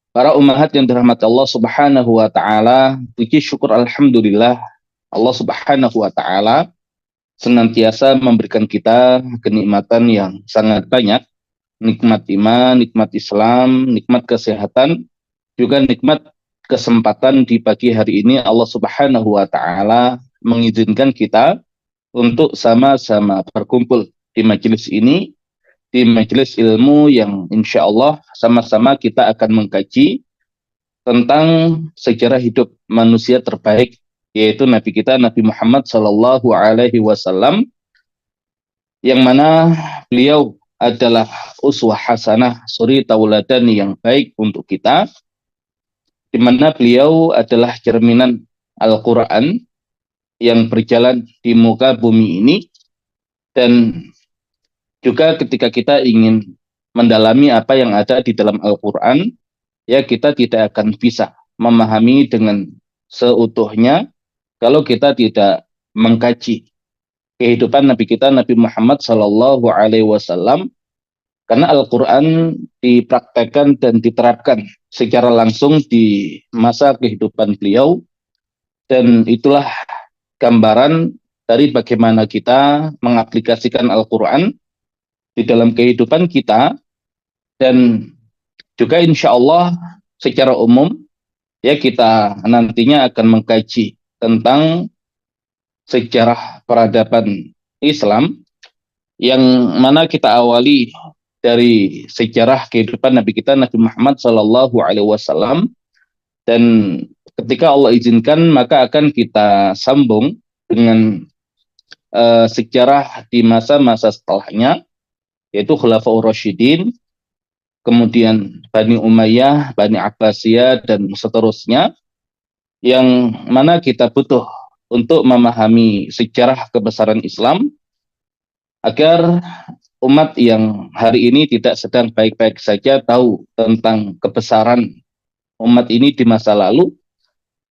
Para ummahat yang dirahmati Allah Subhanahu wa taala, puji syukur alhamdulillah Allah Subhanahu wa taala senantiasa memberikan kita kenikmatan yang sangat banyak, nikmat iman, nikmat Islam, nikmat kesehatan, juga nikmat kesempatan di pagi hari ini Allah Subhanahu wa taala mengizinkan kita untuk sama-sama berkumpul di majelis ini, di majelis ilmu yang insya Allah sama-sama kita akan mengkaji tentang sejarah hidup manusia terbaik, yaitu Nabi kita Nabi Muhammad Sallallahu Alaihi Wasallam, yang mana beliau adalah uswah hasanah, suri tauladan yang baik untuk kita, di mana beliau adalah cerminan Al-Quran yang berjalan di muka bumi ini. Dan juga ketika kita ingin mendalami apa yang ada di dalam Al-Quran, ya kita tidak akan bisa memahami dengan seutuhnya kalau kita tidak mengkaji kehidupan Nabi kita Nabi Muhammad Sallallahu Alaihi Wasallam, karena Al-Quran dipraktekkan dan diterapkan secara langsung di masa kehidupan beliau, dan itulah gambaran dari bagaimana kita mengaplikasikan Al-Quran di dalam kehidupan kita. Dan juga insya Allah secara umum ya kita nantinya akan mengkaji tentang sejarah peradaban Islam, yang mana kita awali dari sejarah kehidupan Nabi kita Nabi Muhammad Sallallahu Alaihi Wasallam, dan ketika Allah izinkan maka akan kita sambung dengan sejarah di masa-masa setelahnya, yaitu Khulafaur Rasyidin, kemudian Bani Umayyah, Bani Abbasiyah, dan seterusnya, yang mana kita butuh untuk memahami sejarah kebesaran Islam agar umat yang hari ini tidak sedang baik-baik saja tahu tentang kebesaran umat ini di masa lalu,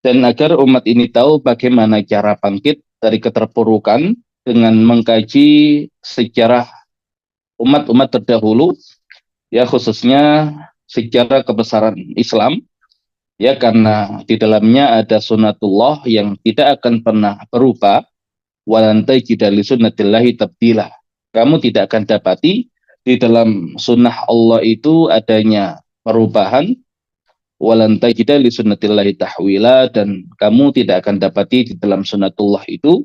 dan agar umat ini tahu bagaimana cara bangkit dari keterpurukan dengan mengkaji sejarah umat-umat terdahulu, ya khususnya sejarah kebesaran Islam, ya karena di dalamnya ada sunatullah yang tidak akan pernah berubah, walantai jidali sunnatillahi tabdila. Kamu tidak akan dapati di dalam sunnah Allah itu adanya perubahan, walantai jidali sunnatillahi tahwila, dan kamu tidak akan dapati di dalam sunnatullah itu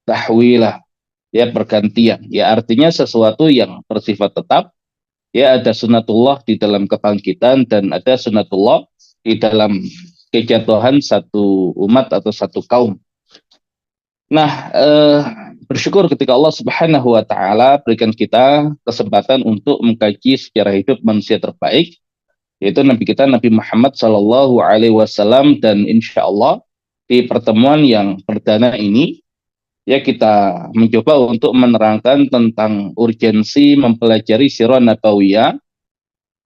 tahwila, ya pergantian, ya artinya sesuatu yang bersifat tetap. Ya ada sunatullah di dalam kebangkitan dan ada sunatullah di dalam kejatuhan satu umat atau satu kaum. Nah, bersyukur ketika Allah Subhanahu wa taala berikan kita kesempatan untuk mengkaji sejarah hidup manusia terbaik, yaitu Nabi kita Nabi Muhammad Sallallahu Alaihi Wasallam. Dan insya Allah di pertemuan yang perdana ini ya kita mencoba untuk menerangkan tentang urgensi mempelajari sirah nabawiyah,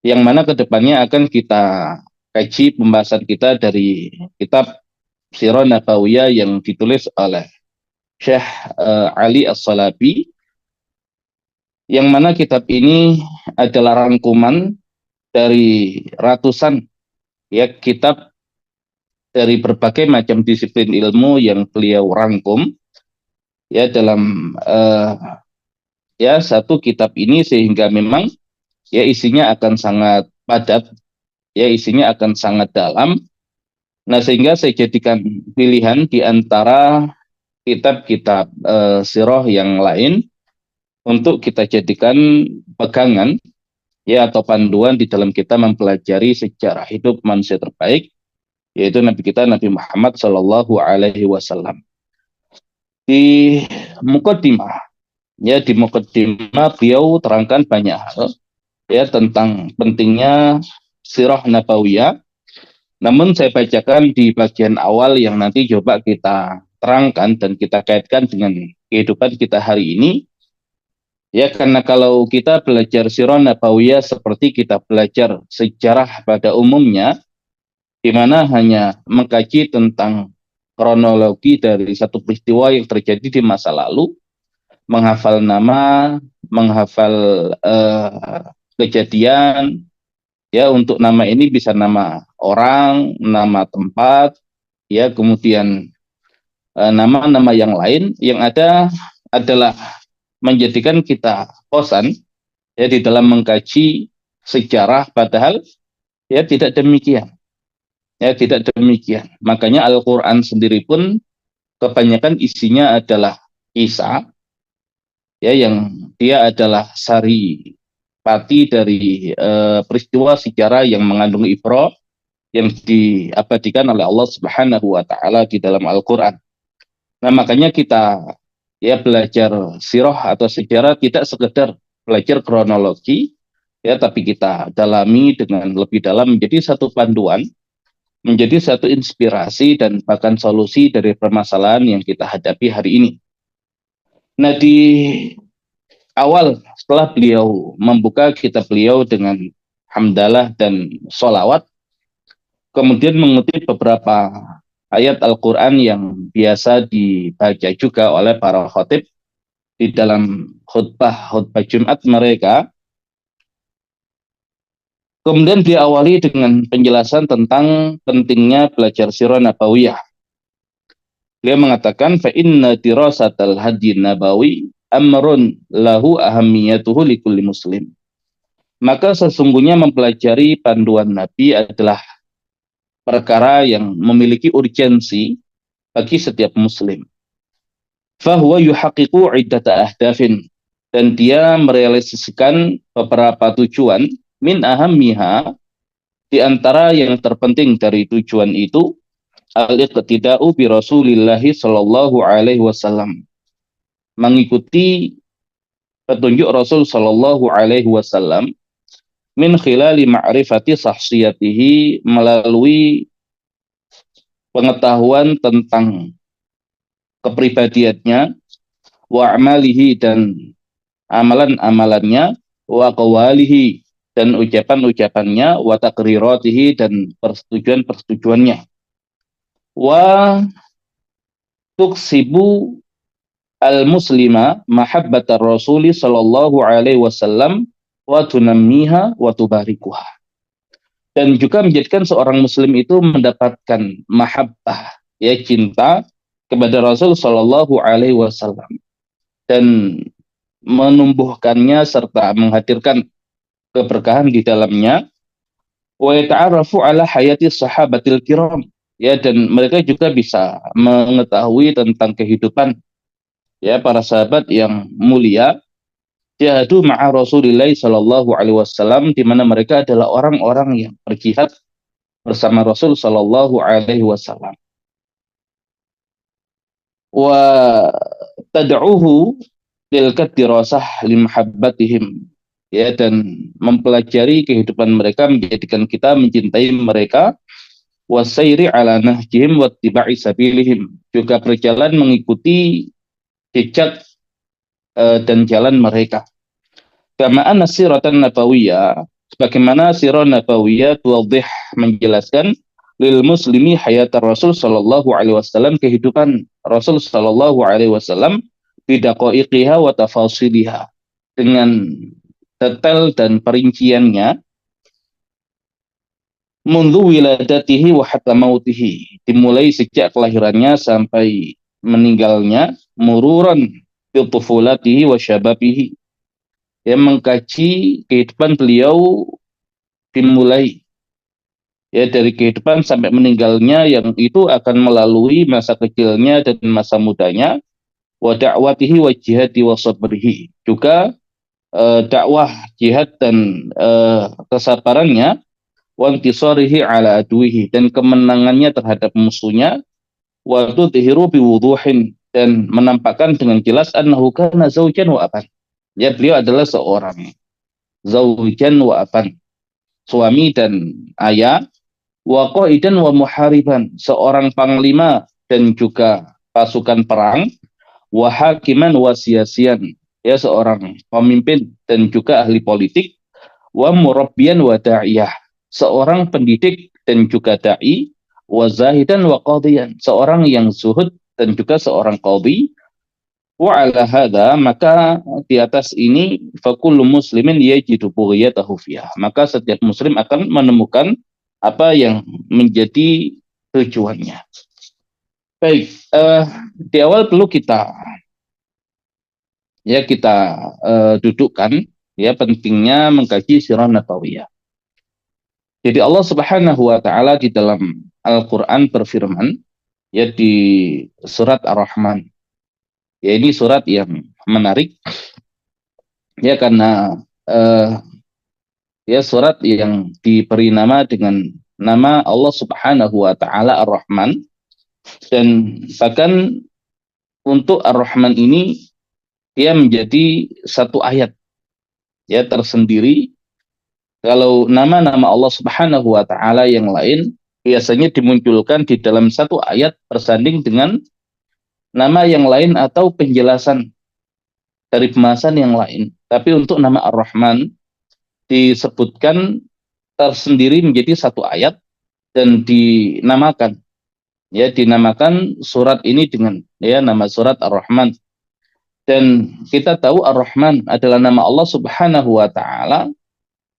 yang mana kedepannya akan kita kaji pembahasan kita dari kitab sirah nabawiyah yang ditulis oleh Syekh Ali As-Salabi, yang mana kitab ini adalah rangkuman dari ratusan ya kitab dari berbagai macam disiplin ilmu yang beliau rangkum ya dalam ya satu kitab ini, sehingga memang ya isinya akan sangat padat, ya isinya akan sangat dalam. Nah, sehingga saya jadikan pilihan di antara kitab-kitab sirah yang lain untuk kita jadikan pegangan ya atau panduan di dalam kita mempelajari sejarah hidup manusia terbaik, yaitu Nabi kita Nabi Muhammad Shallallahu Alaihi Wasallam. Di Muqaddimah, ya di Muqaddimah beliau terangkan banyak hal ya tentang pentingnya sirah nabawiyah. Namun saya bacakan di bagian awal yang nanti coba kita terangkan dan kita kaitkan dengan kehidupan kita hari ini. Ya karena kalau kita belajar sirah nabawiyah seperti kita belajar sejarah pada umumnya, di mana hanya mengkaji tentang kronologi dari satu peristiwa yang terjadi di masa lalu, menghafal nama, menghafal kejadian, Ya, untuk nama ini bisa nama orang, nama tempat, ya, kemudian nama-nama yang lain yang ada adalah menjadikan kita bosan ya di dalam mengkaji sejarah, padahal ya tidak demikian. Ya, tidak demikian. Makanya Al-Qur'an sendiri pun kebanyakan isinya adalah kisah ya yang dia adalah sari pati dari peristiwa sejarah yang mengandung ibrah yang diabadikan oleh Allah Subhanahu wa taala di dalam Al-Qur'an. Nah, makanya kita ya belajar sirah atau sejarah tidak sekedar belajar kronologi ya, tapi kita dalami dengan lebih dalam menjadi satu panduan, menjadi satu inspirasi dan bahkan solusi dari permasalahan yang kita hadapi hari ini. Nah, di awal setelah beliau membuka kitab beliau dengan hamdalah dan sholawat, kemudian mengutip beberapa ayat Al-Quran yang biasa dibaca juga oleh para khatib di dalam khutbah Jumat mereka. Kemudian diawali dengan penjelasan tentang pentingnya belajar sirah nabawiyah. Dia mengatakan fa inna dirasatal hadi nabawi amrun lahu ahamiyatuhu likulli muslim. Maka sesungguhnya mempelajari panduan Nabi adalah perkara yang memiliki urgensi bagi setiap muslim. Fahuwa yuhaqiqu iddata ahdafin, dan dia merealisasikan beberapa tujuan min ahammiha, di antara yang terpenting dari tujuan itu al-iqtida'u bi Rasulillahi sallallahu alaihi wasallam, mengikuti petunjuk Rasul sallallahu alaihi wasallam min khilali ma'rifati sahsiyatihi, melalui pengetahuan tentang kepribadiannya, wa amalihi, dan amalan-amalannya, wa qawalihi, dan ucapan-ucapannya, wa taqriratihi, dan persetujuan-persetujuannya, wa tuksibu al-muslima mahabbatar rasuli sallallahu alaihi wasallam wa tunammiha wa tubarikuha, dan juga menjadikan seorang muslim itu mendapatkan mahabbah ya, cinta kepada Rasul sallallahu alaihi wasallam, dan menumbuhkannya serta menghadirkan keberkahan di dalamnya, wa yata'arrafu ala hayati sahabatil kiram, ya, dan mereka juga bisa mengetahui tentang kehidupan ya para sahabat yang mulia, jahadu ma'a Rasulillah sallallahu alaihi wasallam, di mana mereka adalah orang-orang yang berjihad bersama Rasul sallallahu alaihi wasallam. Wa tad'uhu tilka dirasah limahabbatihim, ya, dan mempelajari kehidupan mereka menjadikan kita mencintai mereka, wasairi ala nahjihim wattiba'i sabilihim, juga berjalan mengikuti jejak dan jalan mereka. Kama anna siratan nabawiyah, sebagaimana sirah nabawiyah tuwadih, menjelaskan lil muslimi hayat Rasul sallallahu alaihi wasallam, kehidupan Rasul sallallahu alaihi wasallam, bidaqaiqiha wa tafasiliha, dengan detail dan perinciannya, mundu wiladatihi wa hatta mautihi, dimulai sejak kelahirannya sampai meninggalnya, mururan bi tufulatihi wa syababihi, yang mengkaji kehidupan beliau dimulai ya dari kehidupan sampai meninggalnya, yang itu akan melalui masa kecilnya dan masa mudanya, wa da'watihi wa jihadi wa sabrihi, juga dakwah, jihad, dan kesabarannya, wa intisarihi ala aduihi, dan kemenangannya terhadap musuhnya, wa tudhiru biwuduhin, dan menampakkan dengan jelas annahu kana zaujan wa aban, ya, beliau adalah seorang zaujan wa aban, suami dan ayah, wa qaidan wa muhariban, seorang panglima dan juga pasukan perang, wa hakiman wa siyasian, ya, seorang pemimpin dan juga ahli politik, wa murabbiyan wa da'iyah, seorang pendidik dan juga dai, wa zahidan wa qadiyan, seorang yang zuhud dan juga seorang qadhi, Wa ala hadha, maka di atas ini fakullu muslimin yajidu bughiyatahu fiha. Maka setiap muslim akan menemukan apa yang menjadi tujuannya. Baik, di awal perlu kita dudukkan ya pentingnya mengkaji sirah nabawiyah. Jadi Allah Subhanahu wa taala di dalam Al-Qur'an berfirman ya di surat Ar-Rahman. Ya ini surat yang menarik ya karena ya surat yang diberi nama dengan nama Allah Subhanahu wa taala Ar-Rahman, dan bahkan untuk Ar-Rahman ini dia menjadi satu ayat ya tersendiri. Kalau nama-nama Allah Subhanahu wa taala yang lain biasanya dimunculkan di dalam satu ayat bersanding dengan nama yang lain atau penjelasan dari pembahasan yang lain. Tapi untuk nama Ar-Rahman disebutkan tersendiri menjadi satu ayat dan dinamakan surat ini dengan ya nama surat Ar-Rahman. Dan kita tahu Ar-Rahman adalah nama Allah Subhanahu wa taala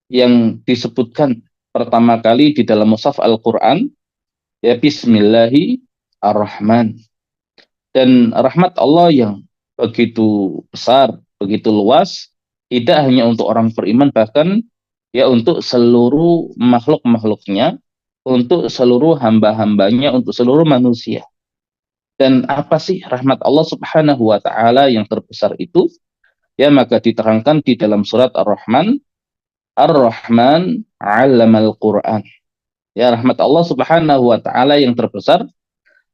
yang disebutkan pertama kali di dalam mushaf Al-Qur'an ya Bismillahirrahman. Dan rahmat Allah yang begitu besar, begitu luas, tidak hanya untuk orang beriman, bahkan ya untuk seluruh makhluk-makhluknya, untuk seluruh hamba-hambanya, untuk seluruh manusia. Dan apa sih rahmat Allah Subhanahu wa taala yang terbesar itu? Ya maka diterangkan di dalam surat Ar-Rahman, Ar-Rahman 'allamal Qur'an. Ya rahmat Allah Subhanahu wa taala yang terbesar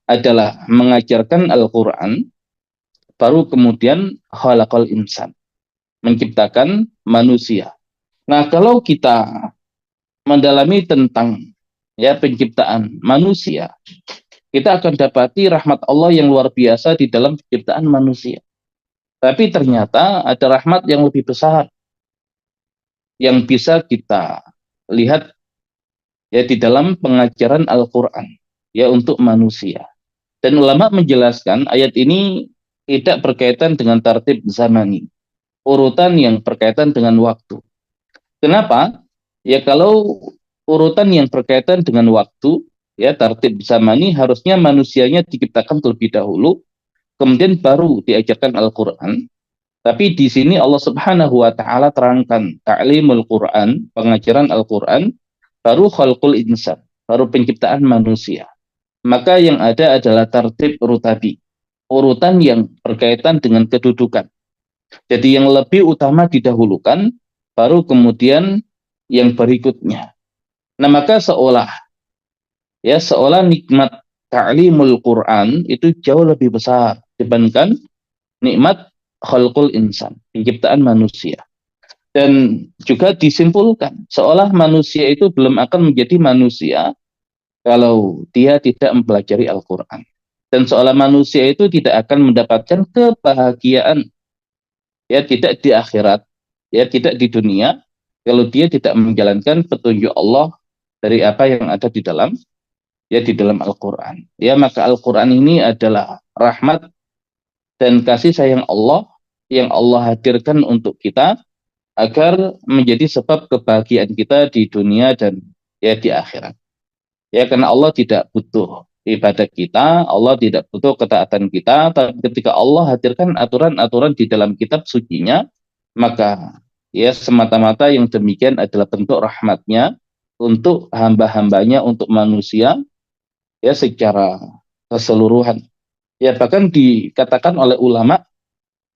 adalah mengajarkan Al-Qur'an, baru kemudian khalaqal insan, menciptakan manusia. Nah, kalau kita mendalami tentang ya penciptaan manusia, kita akan dapati rahmat Allah yang luar biasa di dalam penciptaan manusia. Tapi ternyata ada rahmat yang lebih besar yang bisa kita lihat ya di dalam pengajaran Al-Qur'an ya untuk manusia. Dan ulama menjelaskan ayat ini tidak berkaitan dengan tartib zamani, urutan yang berkaitan dengan waktu. Kenapa? Ya kalau urutan yang berkaitan dengan waktu, ya tartib zamani, harusnya manusianya diciptakan terlebih dahulu, kemudian baru diajarkan Al-Qur'an. Tapi di sini Allah Subhanahu wa taala terangkan ta'limul Qur'an, pengajaran Al-Qur'an, baru khalqul insan, baru penciptaan manusia. Maka yang ada adalah tartib rutabi, urutan yang berkaitan dengan kedudukan. Jadi yang lebih utama didahulukan, baru kemudian yang berikutnya. Nah, maka seolah nikmat ta'limul Quran itu jauh lebih besar dibandingkan nikmat khalqul insan, penciptaan manusia. Dan juga disimpulkan seolah manusia itu belum akan menjadi manusia kalau dia tidak mempelajari Al-Quran. Dan seolah manusia itu tidak akan mendapatkan kebahagiaan, ya tidak di akhirat, ya tidak di dunia, kalau dia tidak menjalankan petunjuk Allah dari apa yang ada di dalam Al-Quran. Ya maka Al-Quran ini adalah rahmat dan kasih sayang Allah yang Allah hadirkan untuk kita agar menjadi sebab kebahagiaan kita di dunia dan ya di akhirat. Ya karena Allah tidak butuh ibadah kita, Allah tidak butuh ketaatan kita, tapi ketika Allah hadirkan aturan-aturan di dalam kitab sucinya, maka ya semata-mata yang demikian adalah bentuk rahmatnya untuk hamba-hambanya, untuk manusia ya secara keseluruhan. Ya bahkan dikatakan oleh ulama,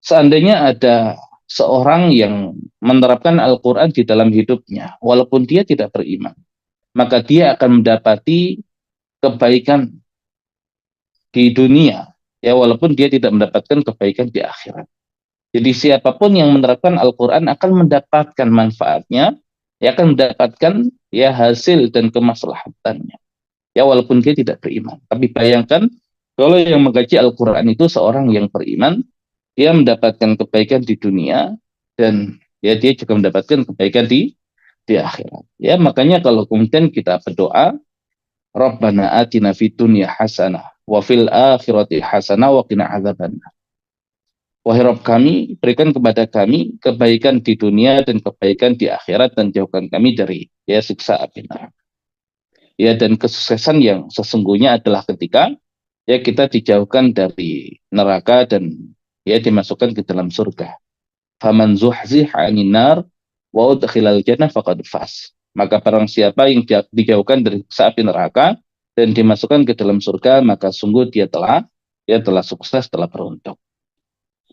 seandainya ada seorang yang menerapkan Al-Quran di dalam hidupnya, walaupun dia tidak beriman, maka dia akan mendapati kebaikan di dunia, ya walaupun dia tidak mendapatkan kebaikan di akhirat. Jadi siapapun yang menerapkan Al-Quran akan mendapatkan manfaatnya, ya akan mendapatkan ya hasil dan kemaslahatannya, ya walaupun dia tidak beriman. Tapi bayangkan kalau yang mengkaji Al-Quran itu seorang yang beriman, dia mendapatkan kebaikan di dunia dan ya dia juga mendapatkan kebaikan di akhirat. Ya makanya kalau kemudian kita berdoa, Rabbana atina fid dunya hasanah wa fil akhirati hasanah wa qina adzabannar. Wahai Rabb kami, berikan kepada kami kebaikan di dunia dan kebaikan di akhirat, dan jauhkan kami dari ya siksa api neraka. Ya, dan kesuksesan yang sesungguhnya adalah ketika ya kita dijauhkan dari neraka dan ya dimasukkan ke dalam surga. Faman zuhzih 'anil nar wa udkhilal jannah faqad faz. Maka barang siapa yang dijauhkan dari siksa api neraka dan dimasukkan ke dalam surga, maka sungguh dia telah sukses, telah beruntung.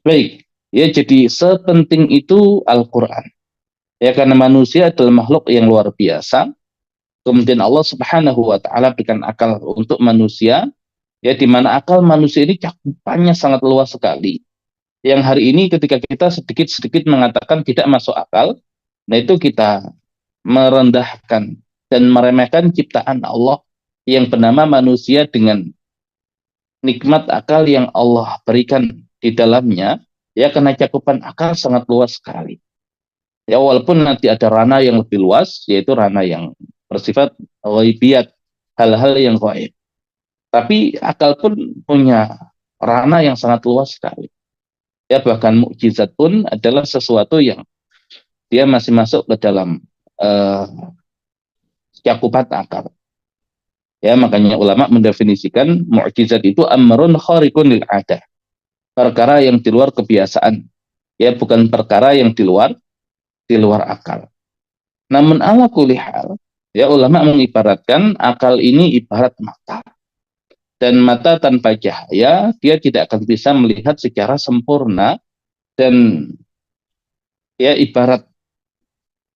Baik, ya jadi sepenting itu Al-Qur'an. Ya karena manusia adalah makhluk yang luar biasa. Kemudian Allah Subhanahu wa taala berikan akal untuk manusia, ya di mana akal manusia ini cakupannya sangat luas sekali. Yang hari ini ketika kita sedikit-sedikit mengatakan tidak masuk akal, nah itu kita merendahkan dan meremehkan ciptaan Allah yang bernama manusia dengan nikmat akal yang Allah berikan di dalamnya, ya karena cakupan akal sangat luas sekali. Ya walaupun nanti ada ranah yang lebih luas, yaitu ranah yang bersifat ghaibiyat, hal-hal yang gaib. Tapi akal pun punya ranah yang sangat luas sekali. Ya bahkan mukjizat pun adalah sesuatu yang dia masih masuk ke dalam uh, cakupan akal. Ya makanya ulama mendefinisikan mukjizat itu amrun khariqun lil adah. Perkara yang di luar kebiasaan. Ya bukan perkara yang di luar akal. Namun ala kulli hal, ya ulama mengibaratkan akal ini ibarat mata. Dan mata tanpa cahaya, dia tidak akan bisa melihat secara sempurna. Dan ya ibarat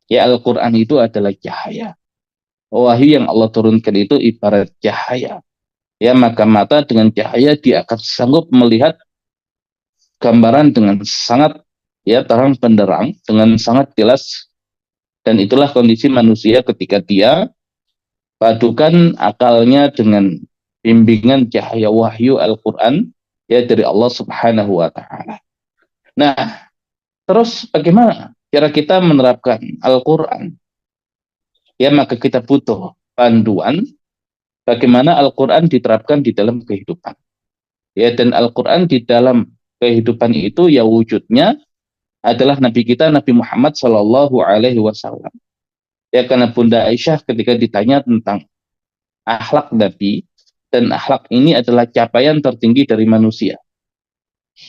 ya Al-Quran itu adalah cahaya. Wahyu yang Allah turunkan itu ibarat cahaya. Ya maka mata dengan cahaya dia akan sanggup melihat gambaran dengan sangat ya terang benderang, dengan sangat jelas. Dan itulah kondisi manusia ketika dia padukan akalnya dengan bimbingan cahaya wahyu Al-Quran ya dari Allah Subhanahu wa taala. Nah, terus bagaimana cara kita menerapkan Al-Quran? Ya maka kita butuh panduan bagaimana Al-Quran diterapkan di dalam kehidupan. Ya dan Al-Quran di dalam kehidupan itu ya wujudnya adalah Nabi kita Nabi Muhammad Shallallahu Alaihi Wasallam. Ya karena Bunda Aisyah ketika ditanya tentang akhlak Nabi, dan akhlak ini adalah capaian tertinggi dari manusia.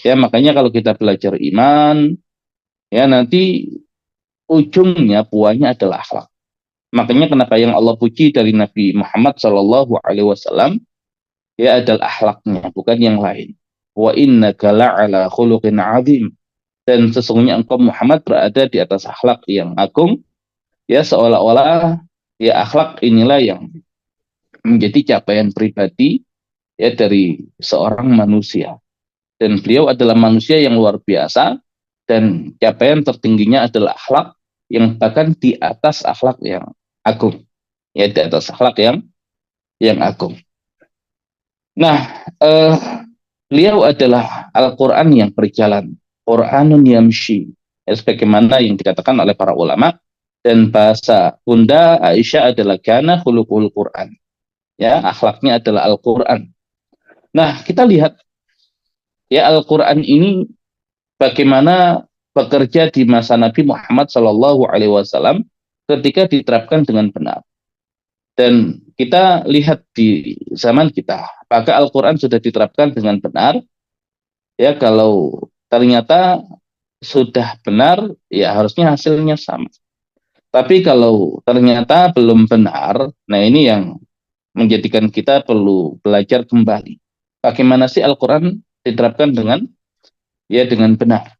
Ya makanya kalau kita belajar iman, ya nanti ujungnya buahnya adalah akhlak. Makanya kenapa yang Allah puji dari Nabi Muhammad Shallallahu Alaihi Wasallam ya adalah akhlaknya, bukan yang lain. Wa innaka la'ala khuluqin azim. Dan sesungguhnya engkau Muhammad berada di atas akhlak yang agung. Ya seolah-olah ya akhlak inilah yang menjadi capaian pribadi ya dari seorang manusia. Dan beliau adalah manusia yang luar biasa, dan capaian tertingginya adalah akhlak yang bahkan di atas akhlak yang agung. Ya di atas akhlak yang agung. Nah, beliau adalah Al-Quran yang berjalan. Quranun yamshi. Ya, sebagaimana yang dikatakan oleh para ulama, dan bahasa Bunda Aisyah adalah kana khuluqul Quran. Ya, akhlaknya adalah Al-Quran. Nah, kita lihat ya Al-Quran ini bagaimana bekerja di masa Nabi Muhammad Shallallahu Alaihi Wasallam ketika diterapkan dengan benar. Dan kita lihat di zaman kita, apakah Al-Quran sudah diterapkan dengan benar? Ya, kalau ternyata sudah benar, ya harusnya hasilnya sama. Tapi kalau ternyata belum benar, nah ini yang menjadikan kita perlu belajar kembali. Bagaimana sih Al-Quran diterapkan dengan benar.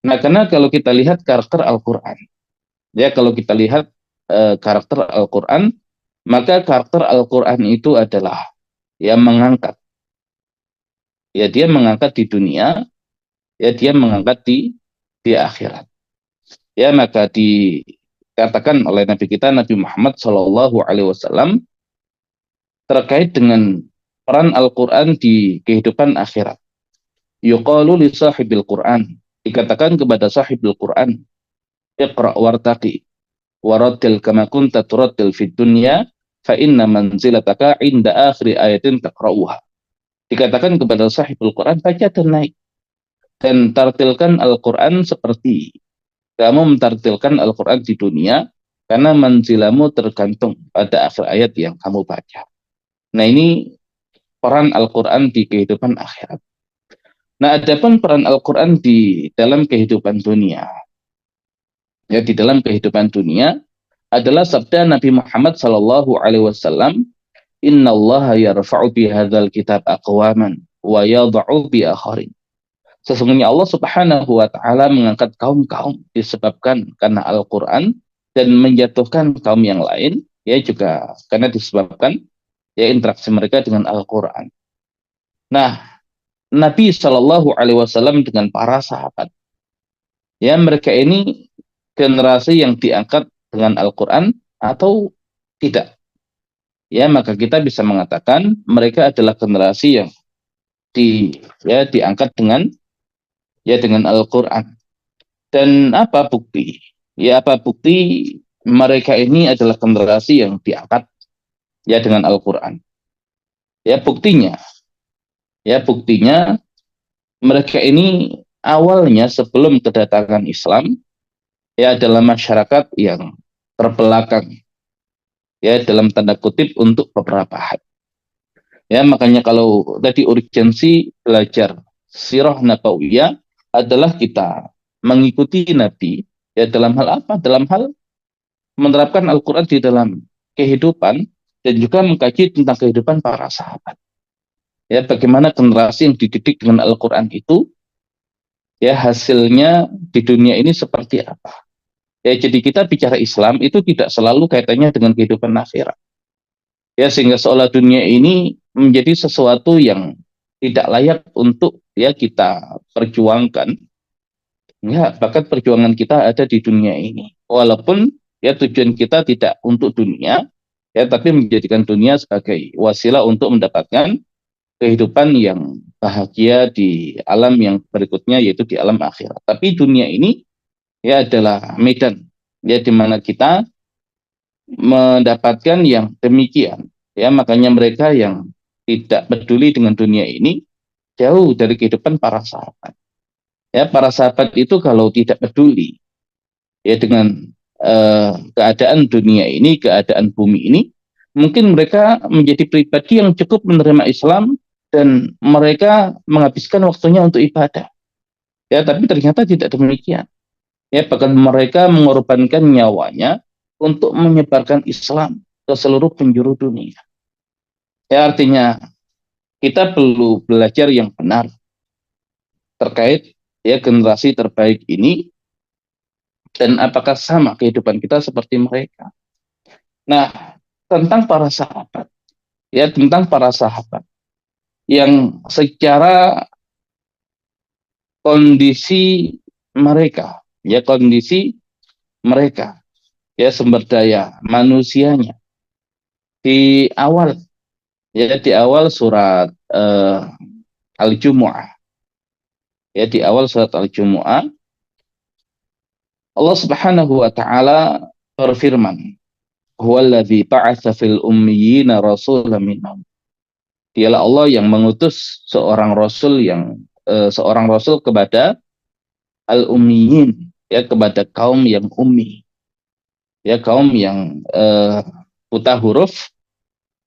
Nah, karena kalau kita lihat karakter Al-Quran, ya kalau kita lihat karakter Al-Quran, maka karakter Al-Quran itu adalah ya mengangkat. Ya dia mengangkat di dunia, ya dia mengangkat di akhirat. Ya maka dikatakan oleh Nabi kita Nabi Muhammad Shallallahu Alaihi Wasallam terkait dengan peran Al-Quran di kehidupan akhirat. Yuqalu li sahibil Quran, dikatakan kepada sahibil Quran, iqra wartaqi warattil kama kunta turattil fid dunya fa inna manzilataka inda akhir ayatin taqra'uha. Dikatakan kepada sahibul Quran, baca dan naik. dan tartilkan Al-Quran seperti kamu mentartilkan Al-Quran di dunia, karena manzilamu tergantung pada akhir ayat yang kamu baca. Nah, ini peran Al-Quran di kehidupan akhirat. Nah, adapun peran Al-Quran di dalam kehidupan dunia, ya di dalam kehidupan dunia adalah sabda Nabi Muhammad Sallallahu Alaihi Wasallam, Inna Allah yarfa'u bi hadzal kitab aqwaman wa yadha'u bi akharin. Sesungguhnya Allah Subhanahu wa taala mengangkat kaum-kaum disebabkan karena Al-Qur'an, dan menjatuhkan kaum yang lain ya juga karena disebabkan ya interaksi mereka dengan Al-Qur'an. Nah, Nabi Shallallahu alaihi wasallam dengan para sahabat, ya mereka ini generasi yang diangkat dengan Al-Qur'an atau tidak? Ya, maka kita bisa mengatakan mereka adalah generasi yang diangkat dengan dengan Al-Qur'an. Dan apa bukti? Ya, apa bukti mereka ini adalah generasi yang diangkat ya dengan Al-Qur'an? Ya buktinya mereka ini awalnya sebelum kedatangan Islam ya adalah masyarakat yang terbelakang ya dalam tanda kutip untuk beberapa hal. Ya, makanya kalau tadi urgensi belajar sirah nabawiyah adalah kita mengikuti Nabi ya dalam hal apa? Dalam hal menerapkan Al-Quran di dalam kehidupan dan juga mengkaji tentang kehidupan para sahabat. Ya, bagaimana generasi yang dididik dengan Al-Quran itu ya hasilnya di dunia ini seperti apa. Ya, jadi kita bicara Islam itu tidak selalu kaitannya dengan kehidupan akhirat. Ya, sehingga seolah dunia ini menjadi sesuatu yang tidak layak untuk ya kita perjuangkan. Ya, bahkan perjuangan kita ada di dunia ini. Walaupun ya tujuan kita tidak untuk dunia, ya tapi menjadikan dunia sebagai wasilah untuk mendapatkan kehidupan yang bahagia di alam yang berikutnya, yaitu di alam akhirat. Tapi dunia ini ya adalah medan ya di mana kita mendapatkan yang demikian. Ya, makanya mereka yang tidak peduli dengan dunia ini jauh dari kehidupan para sahabat. Ya, para sahabat itu kalau tidak peduli ya dengan keadaan dunia ini, keadaan bumi ini, mungkin mereka menjadi pribadi yang cukup menerima Islam dan mereka menghabiskan waktunya untuk ibadah. Ya, tapi ternyata tidak demikian. Ya, bahkan mereka mengorbankan nyawanya untuk menyebarkan Islam ke seluruh penjuru dunia. Ya, artinya kita perlu belajar yang benar terkait ya generasi terbaik ini dan apakah sama kehidupan kita seperti mereka. Nah, tentang para sahabat, ya tentang para sahabat yang secara kondisi mereka, ya sumber daya manusianya di awal surat Al-Jumu'ah, ya di awal surat Al-Jumu'ah Allah Subhanahu wa taala berfirman, "Huwallazi ba'atsa fil ummiyina rasulan minhum." Dialah Allah yang mengutus seorang rasul kepada al-ummiyin, ya kepada kaum yang ummi. Ya kaum yang buta huruf.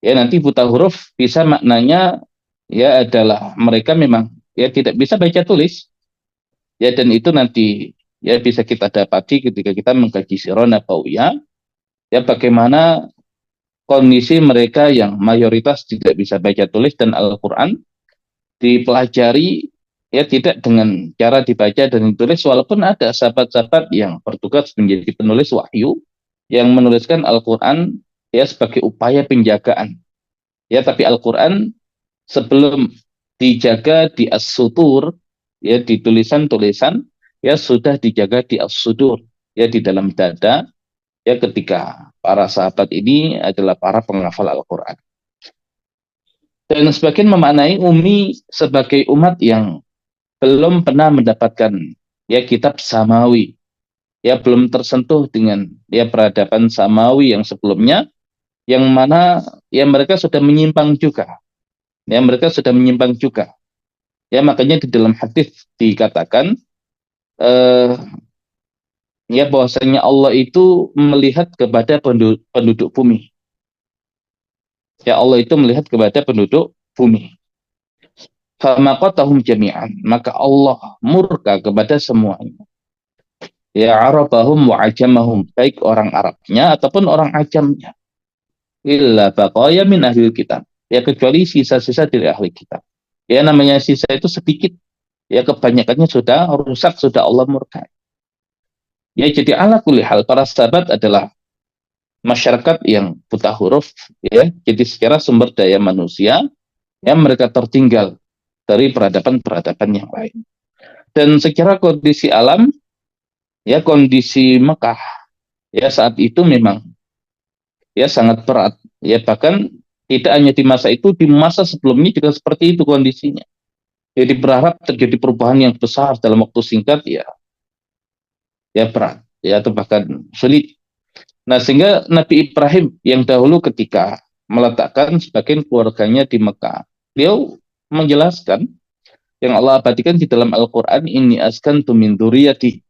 Ya, nanti buta huruf bisa maknanya ya adalah mereka memang ya tidak bisa baca tulis. Ya, dan itu nanti ya bisa kita dapati ketika kita mengkaji sirah nabawiyah ya bagaimana kondisi mereka yang mayoritas tidak bisa baca tulis dan Al-Qur'an dipelajari ya tidak dengan cara dibaca dan ditulis, walaupun ada sahabat-sahabat yang bertugas menjadi penulis wahyu yang menuliskan Al-Qur'an ya sebagai upaya penjagaan. Ya, tapi Al-Qur'an sebelum dijaga di as-sutur ya di tulisan-tulisan ya sudah dijaga di as-sudur ya di dalam dada ya ketika para sahabat ini adalah para penghafal Al-Qur'an. Dan sebagian memaknai ummi sebagai umat yang belum pernah mendapatkan ya kitab samawi, ya belum tersentuh dengan ya peradaban samawi yang sebelumnya, yang mana ya mereka sudah menyimpang juga. Ya, mereka sudah menyimpang juga. Ya, makanya di dalam hadis dikatakan eh, ya bahwasanya Allah itu melihat kepada penduduk bumi. Ya, Allah itu melihat kepada penduduk bumi. Famaqatahum jami'an, maka Allah murka kepada semuanya. Ya, Arabahum wa ajamahum, baik orang Arabnya ataupun orang ajamnya. Illa baqaya min ahli kitab. Ya, kecuali sisa-sisa dari ahli kitab. Ya, namanya sisa itu sedikit. Ya, kebanyakannya sudah rusak, sudah Allah murka. Ya, jadi ala kulli hal para sahabat adalah masyarakat yang buta huruf, ya. Jadi secara sumber daya manusia, ya mereka tertinggal dari peradaban-peradaban yang lain. Dan secara kondisi alam, ya kondisi Mekah, ya saat itu memang ya sangat berat. Ya bahkan tidak hanya di masa itu, di masa sebelumnya juga seperti itu kondisinya. Jadi berharap terjadi perubahan yang besar dalam waktu singkat, ya berat, ya atau bahkan sulit. Nah, sehingga Nabi Ibrahim yang dahulu ketika meletakkan sebagian keluarganya di Mekah, beliau menjelaskan yang Allah abadikan di dalam Al-Quran, ini askantu min dzurriyyati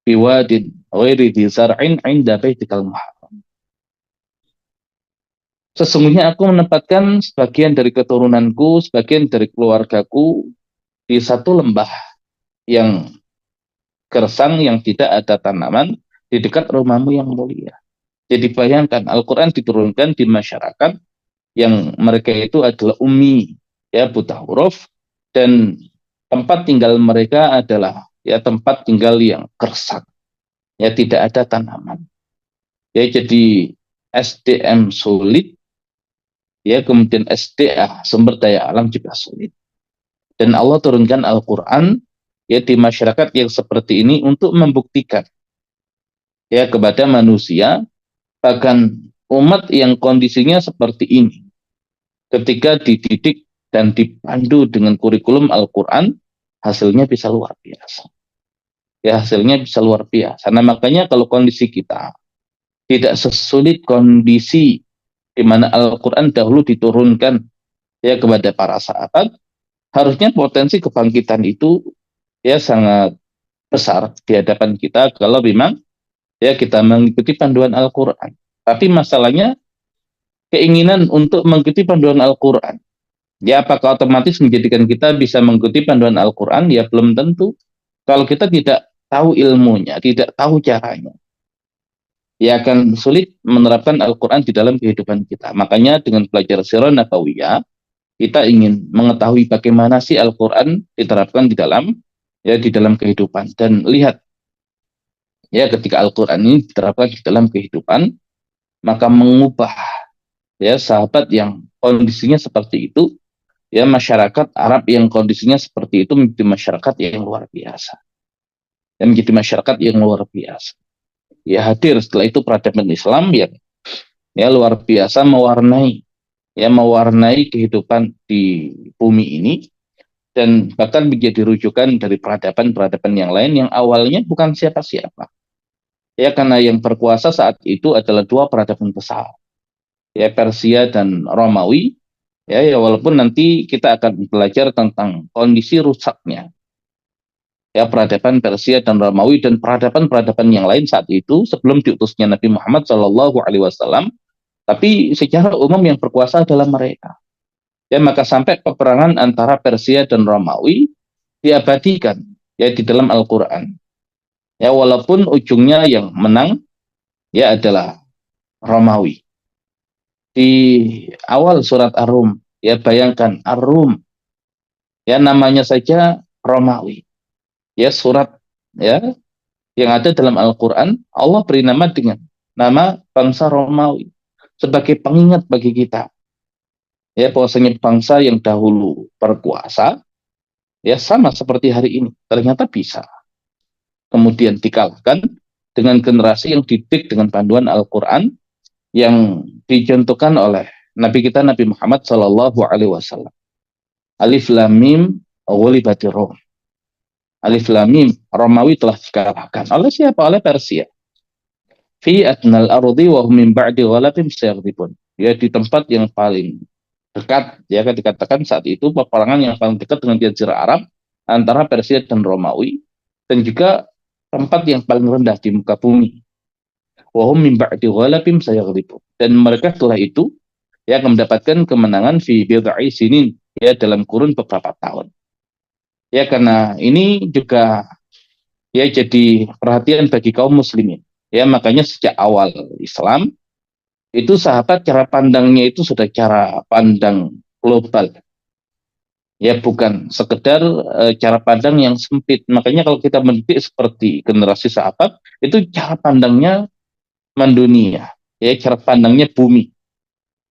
biwadin ghairi dzi zar'in 'inda baitikal muharram. Sesungguhnya aku menempatkan sebagian dari keturunanku, sebagian dari keluargaku di satu lembah yang gersang, yang tidak ada tanaman, di dekat rumahmu yang mulia. Jadi bayangkan Al-Quran diturunkan di masyarakat yang mereka itu adalah ummi, ya buta huruf, dan tempat tinggal mereka adalah ya tempat tinggal yang gersang, ya tidak ada tanaman. Ya jadi SDM sulit, ya kemudian SDA sumber daya alam juga sulit. Dan Allah turunkan Al-Quran ya di masyarakat yang seperti ini untuk membuktikan ya kepada manusia, bahkan umat yang kondisinya seperti ini, ketika dididik dan dipandu dengan kurikulum Al-Quran, hasilnya bisa luar biasa. Ya, hasilnya bisa luar biasa. Nah, makanya kalau kondisi kita tidak sesulit kondisi di mana Al-Quran dahulu diturunkan ya kepada para sahabat, harusnya potensi kebangkitan itu ya sangat besar di hadapan kita kalau memang ya kita mengikuti panduan Al-Quran. Tapi masalahnya keinginan untuk mengikuti panduan Al-Quran, ya apakah otomatis menjadikan kita bisa mengikuti panduan Al-Quran? Ya belum tentu. Kalau kita tidak tahu ilmunya, tidak tahu caranya, ya akan sulit menerapkan Al-Quran di dalam kehidupan kita. Makanya dengan belajar Sirah Nabawiyah, kita ingin mengetahui bagaimana sih Al-Quran diterapkan di dalam kehidupan. Dan lihat, ya ketika Al-Quran ini diterapkan di dalam kehidupan, maka mengubah ya sahabat yang kondisinya seperti itu, ya masyarakat Arab yang kondisinya seperti itu menjadi masyarakat yang luar biasa. Dan menjadi masyarakat yang luar biasa. Ya hadir setelah itu peradaban Islam yang ya luar biasa mewarnai kehidupan di bumi ini, dan bahkan menjadi rujukan dari peradaban-peradaban yang lain yang awalnya bukan siapa-siapa. Ya karena yang berkuasa saat itu adalah dua peradaban besar, ya Persia dan Romawi. Ya walaupun nanti kita akan belajar tentang kondisi rusaknya ya peradaban Persia dan Romawi dan peradaban-peradaban yang lain saat itu sebelum diutusnya Nabi Muhammad SAW. Tapi secara umum yang berkuasa adalah mereka. Ya maka sampai peperangan antara Persia dan Romawi diabadikan ya di dalam Al-Quran. Ya walaupun ujungnya yang menang ya adalah Romawi. Di awal surat Ar-Rum, ya bayangkan Ar-Rum, ya namanya saja Romawi. Ya surat ya yang ada dalam Al-Quran, Allah beri nama dengan nama bangsa Romawi sebagai pengingat bagi kita. Ya bahwasanya bangsa yang dahulu berkuasa, ya sama seperti hari ini, ternyata bisa kemudian dikalahkan dengan generasi yang dididik dengan panduan Al-Quran yang dicontohkan oleh Nabi kita Nabi Muhammad SAW. Alif Lam Mim ghulibatir Rum. Alif Lam Mim, Romawi telah dikalahkan. Oleh siapa? Oleh Persia. Fi adnal ardi wa hum min ba'di ghalabim sayaghlibun. Ya di tempat yang paling dekat, ya kan dikatakan saat itu peperangan yang paling dekat dengan Jazirah Arab antara Persia dan Romawi, dan juga tempat yang paling rendah di muka bumi. Wahum min ba'di ghalabim sayaghlibu. Dan mereka setelah itu ya akan mendapatkan kemenangan fi bid'i sinin, ya dalam kurun beberapa tahun. Ya karena ini juga ya jadi perhatian bagi kaum muslimin. Ya makanya sejak awal Islam itu sahabat cara pandangnya itu sudah cara pandang global. Ya bukan sekedar cara pandang yang sempit. Makanya kalau kita mendidik seperti generasi sahabat itu cara pandangnya mendunia. Ya cara pandangnya bumi.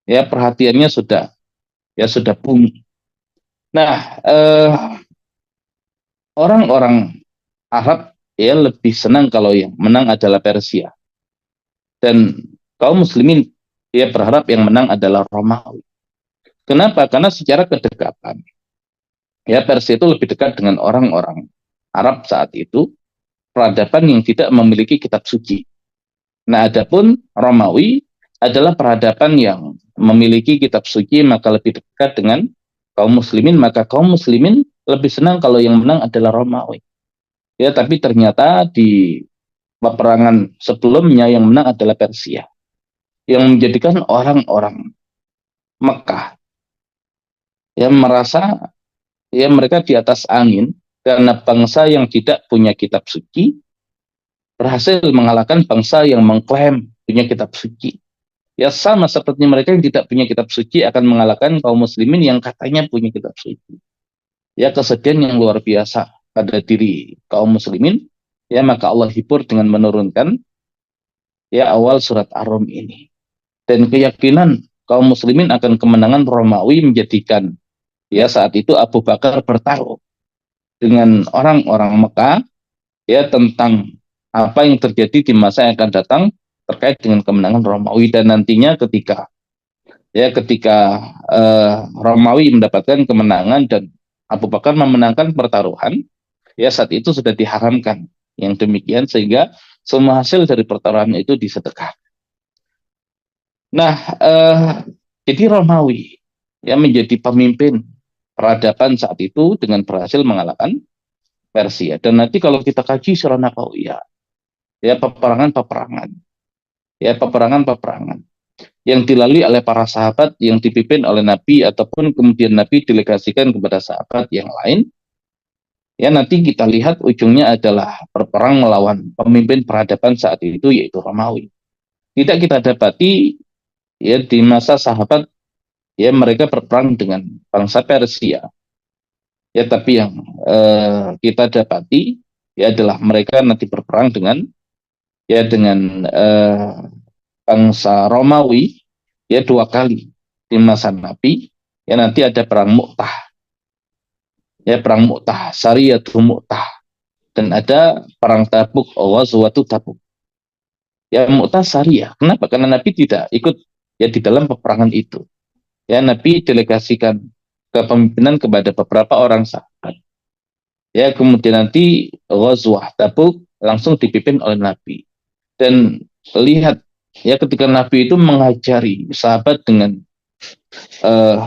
Ya perhatiannya sudah bumi. Nah, orang-orang Arab ya lebih senang kalau yang menang adalah Persia, dan kaum muslimin ya berharap yang menang adalah Romawi. Kenapa? Karena secara kedekatan ya Persia itu lebih dekat dengan orang-orang Arab saat itu, peradaban yang tidak memiliki kitab suci. Nah, adapun Romawi adalah peradaban yang memiliki kitab suci, maka lebih dekat dengan kaum muslimin, maka kaum muslimin lebih senang kalau yang menang adalah Romawi. Ya, tapi ternyata di peperangan sebelumnya yang menang adalah Persia. Yang menjadikan orang-orang Mekah yang merasa ya mereka di atas angin karena bangsa yang tidak punya kitab suci berhasil mengalahkan bangsa yang mengklaim punya kitab suci. Ya sama seperti mereka yang tidak punya kitab suci akan mengalahkan kaum muslimin yang katanya punya kitab suci. Ya kesedihan yang luar biasa pada diri kaum muslimin, ya maka Allah hibur dengan menurunkan ya awal surat Ar-Rum ini. Dan keyakinan kaum muslimin akan kemenangan Romawi menjadikan ya saat itu Abu Bakar bertaruh dengan orang-orang Mekah ya tentang apa yang terjadi di masa yang akan datang terkait dengan kemenangan Romawi, dan nantinya ketika Romawi mendapatkan kemenangan dan Abu Bakar memenangkan pertaruhan, ya saat itu sudah diharamkan yang demikian sehingga semua hasil dari pertaruhan itu disedekah. Nah, jadi Romawi yang menjadi pemimpin peradaban saat itu dengan berhasil mengalahkan Persia. Dan nanti kalau kita kaji secara Nabawiyah, ya peperangan yang dilalui oleh para sahabat yang dipimpin oleh Nabi ataupun kemudian Nabi delegasikan kepada sahabat yang lain, ya nanti kita lihat ujungnya adalah berperang melawan pemimpin peradaban saat itu yaitu Romawi. Tidak kita dapati ya di masa sahabat ya mereka berperang dengan bangsa Persia. Ya tapi yang kita dapati ya adalah mereka nanti berperang dengan bangsa Romawi ya dua kali di masa Nabi. Ya nanti ada perang Mu'tah, ya perang Mu'tah, Sariyatu Mu'tah, dan ada perang Tabuk, Ghazwatu Tabuk. Ya Mu'tah Sariyah. Kenapa? Karena Nabi tidak ikut ya di dalam peperangan itu. Ya Nabi delegasikan kepemimpinan kepada beberapa orang sahabat. Ya kemudian nanti Ghazwah Tabuk langsung dipimpin oleh Nabi. Dan lihat ya ketika Nabi itu mengajari sahabat dengan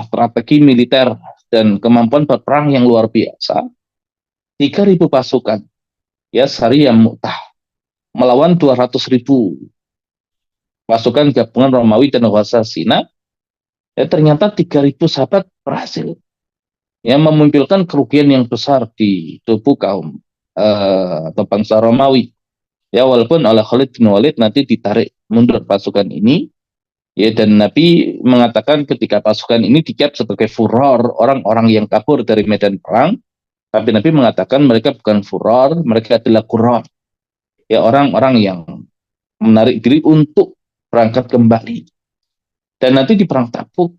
strategi militer dan kemampuan berperang yang luar biasa, 3.000 pasukan ya Sariyah Mu'tah melawan 200.000 pasukan gabungan Romawi dan Ghazasina, ya ternyata 3.000 sahabat berhasil ya memunculkan kerugian yang besar di tubuh kaum atau bangsa Romawi. Ya walaupun oleh Khalid bin Walid nanti ditarik mundur pasukan ini, ya dan Nabi mengatakan ketika pasukan ini dicap sebagai furor orang-orang yang kabur dari medan perang, tapi Nabi mengatakan mereka bukan furor, mereka adalah kuror. Ya orang-orang yang menarik diri untuk berangkat kembali. Dan nanti di perang Tabuk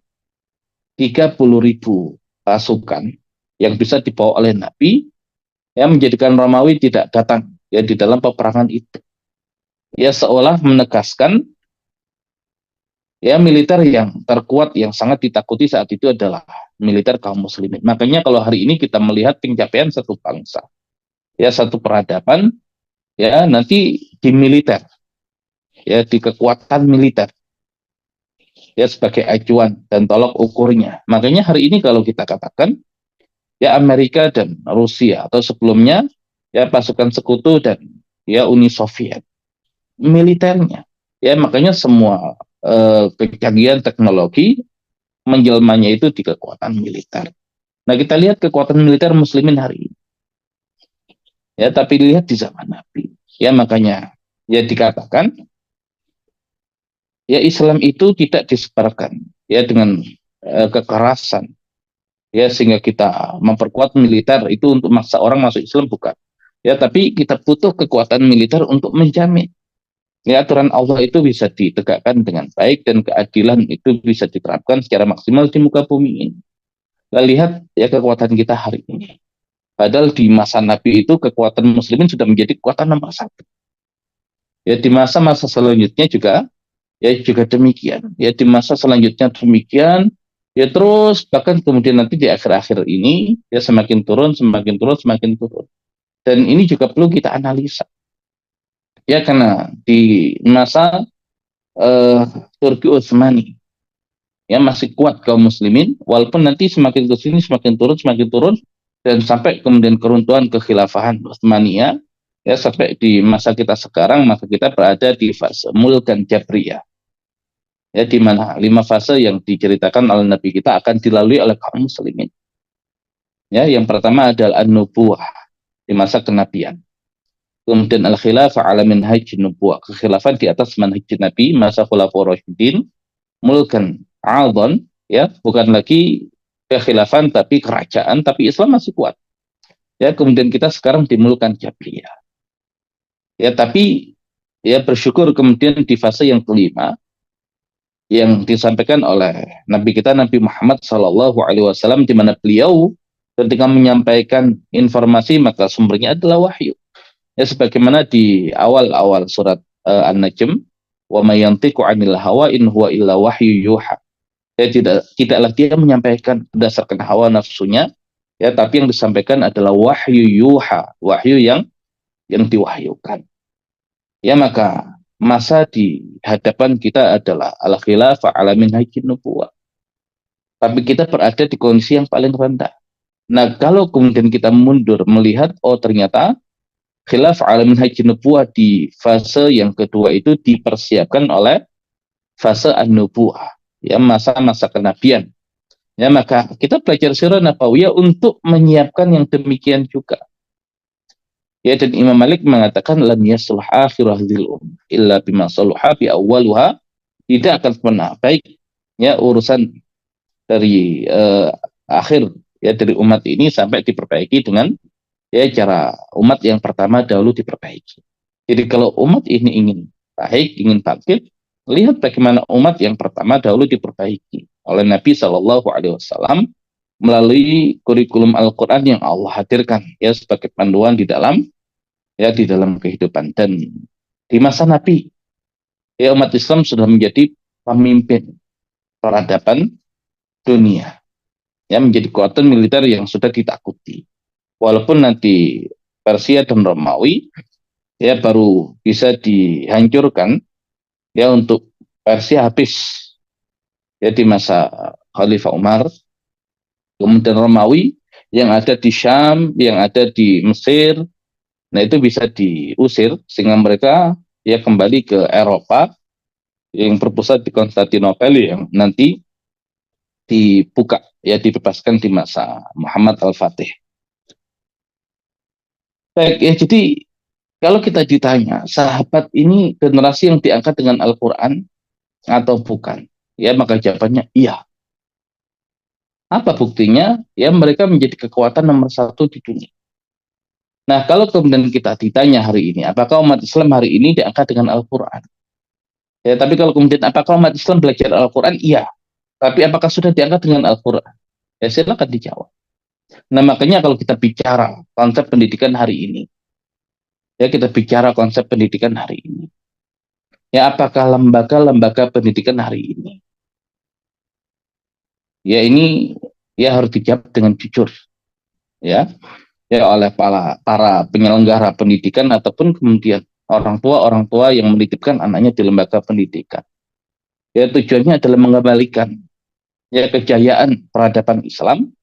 30.000 pasukan yang bisa dibawa oleh Nabi yang menjadikan Romawi tidak datang ya di dalam peperangan itu. Ya seolah menegaskan ya militer yang terkuat yang sangat ditakuti saat itu adalah militer kaum muslimin. Makanya kalau hari ini kita melihat pencapaian satu bangsa, ya satu peradaban, ya nanti di militer, ya di kekuatan militer. ya sebagai acuan dan tolok ukurnya. Makanya hari ini kalau kita katakan ya Amerika dan Rusia atau sebelumnya ya pasukan sekutu dan ya Uni Soviet militernya, ya makanya semua kecanggihan teknologi menjelmanya itu di kekuatan militer. Nah kita lihat kekuatan militer muslimin hari ini, ya tapi lihat di zaman Nabi, ya makanya ya dikatakan ya Islam itu tidak disebarkan ya dengan kekerasan, ya sehingga kita memperkuat militer itu untuk maksa orang masuk Islam, bukan, ya tapi kita butuh kekuatan militer untuk menjamin ya aturan Allah itu bisa ditegakkan dengan baik dan keadilan itu bisa diterapkan secara maksimal di muka bumi ini. Kita lihat ya kekuatan kita hari ini. Padahal di masa Nabi itu kekuatan muslimin sudah menjadi kekuatan nomor satu. Ya di masa-masa selanjutnya juga demikian. Ya di masa selanjutnya demikian. Ya terus bahkan kemudian nanti di akhir-akhir ini ya semakin turun, semakin turun, semakin turun. Dan ini juga perlu kita analisa. Ya karena di masa uh, Turki Utsmani ya masih kuat kaum muslimin, walaupun nanti semakin ke sini semakin turun dan sampai kemudian keruntuhan kekhilafahan Utsmaniyah ya sampai di masa kita sekarang, maka kita berada di fase Mulkan Jabriyah, ya di mana 5 fase yang diceritakan oleh Nabi kita akan dilalui oleh kaum muslimin. Ya, yang pertama adalah an-nubuwah di masa kenabian. Kemudian al-khilafah ala minhaj nubuwah, kekhilafan di atas manhaj Nabi masa khulafaur rasyidin, mulkan adon, ya bukan lagi kekhilafan tapi kerajaan, tapi Islam masih kuat. Ya kemudian kita sekarang di mulkan jabriyah. Ya tapi ya bersyukur kemudian di fase yang kelima yang disampaikan oleh Nabi kita Nabi Muhammad SAW, di mana beliau ketika menyampaikan informasi maka sumbernya adalah wahyu. Ya sebagaimana di awal-awal surat An-Najm, wa may yantiqu 'anil hawa in huwa illa wahyu yuha. Ya tidaklah dia menyampaikan berdasarkan hawa nafsunya, ya tapi yang disampaikan adalah wahyu yuha, wahyu yang diwahyukan. Ya maka masa di hadapan kita adalah al-khilafah ala minhajin nubuwah. Tapi kita berada di kondisi yang paling rendah. Nah, kalau kemudian kita mundur melihat, oh ternyata khilaf ala minhajin nubuwah di fase yang kedua itu dipersiapkan oleh fase an-nubuwah, ya masa-masa kenabian. Ya maka kita belajar sirah nabawiyah untuk menyiapkan yang demikian juga. Ya dan Imam Malik mengatakan lam yasluh akhir hadhil illa bima saluha bi awwaluha, tidak akan pernah baik ya urusan dari akhir ya dari umat ini sampai diperbaiki dengan ya cara umat yang pertama dahulu diperbaiki. Jadi kalau umat ini ingin baik, ingin bangkit, lihat bagaimana umat yang pertama dahulu diperbaiki oleh Nabi Shallallahu Alaihi Wasallam melalui kurikulum Al-Quran yang Allah hadirkan ya sebagai panduan di dalam kehidupan. Dan di masa Nabi ya umat Islam sudah menjadi pemimpin peradaban dunia, ya menjadi kekuatan militer yang sudah ditakuti. Walaupun nanti Persia dan Romawi ya baru bisa dihancurkan ya untuk Persia habis ya di masa Khalifah Umar, kemudian Romawi yang ada di Syam, yang ada di Mesir, nah itu bisa diusir sehingga mereka ya kembali ke Eropa yang berpusat di Konstantinopel yang nanti dibuka ya dibebaskan di masa Muhammad Al-Fatih. Baik ya, jadi kalau kita ditanya sahabat ini generasi yang diangkat dengan Al-Quran atau bukan, ya maka jawabannya iya. Apa buktinya? Ya mereka menjadi kekuatan nomor satu di dunia. Nah kalau kemudian kita ditanya hari ini, apakah umat Islam hari ini diangkat dengan Al-Quran? Ya tapi kalau kemudian apakah umat Islam belajar Al-Quran? Iya. Tapi apakah sudah diangkat dengan Al-Quran? Ya silakan dijawab. Nah makanya kalau kita bicara konsep pendidikan hari ini, ya kita bicara konsep pendidikan hari ini. Ya apakah lembaga-lembaga pendidikan hari ini? Ya ini ya harus dijawab dengan jujur. Ya, ya oleh para penyelenggara pendidikan ataupun kemudian orang tua yang menitipkan anaknya di lembaga pendidikan. Ya tujuannya adalah mengembalikan ya kejayaan peradaban Islam,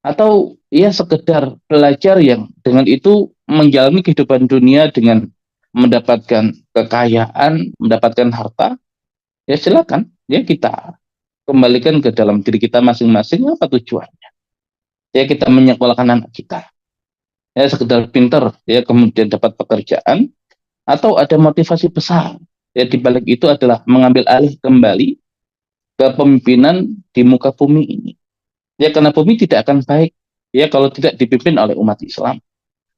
atau ya sekedar belajar yang dengan itu menjalani kehidupan dunia dengan mendapatkan kekayaan, mendapatkan harta, ya silakan ya kita kembalikan ke dalam diri kita masing-masing. Apa tujuannya? Ya kita menyekolahkan anak kita, ya sekedar pinter, ya kemudian dapat pekerjaan, atau ada motivasi besar. Ya di balik itu adalah mengambil alih kembali kepemimpinan di muka bumi ini. Ya karena bumi tidak akan baik ya kalau tidak dipimpin oleh umat Islam.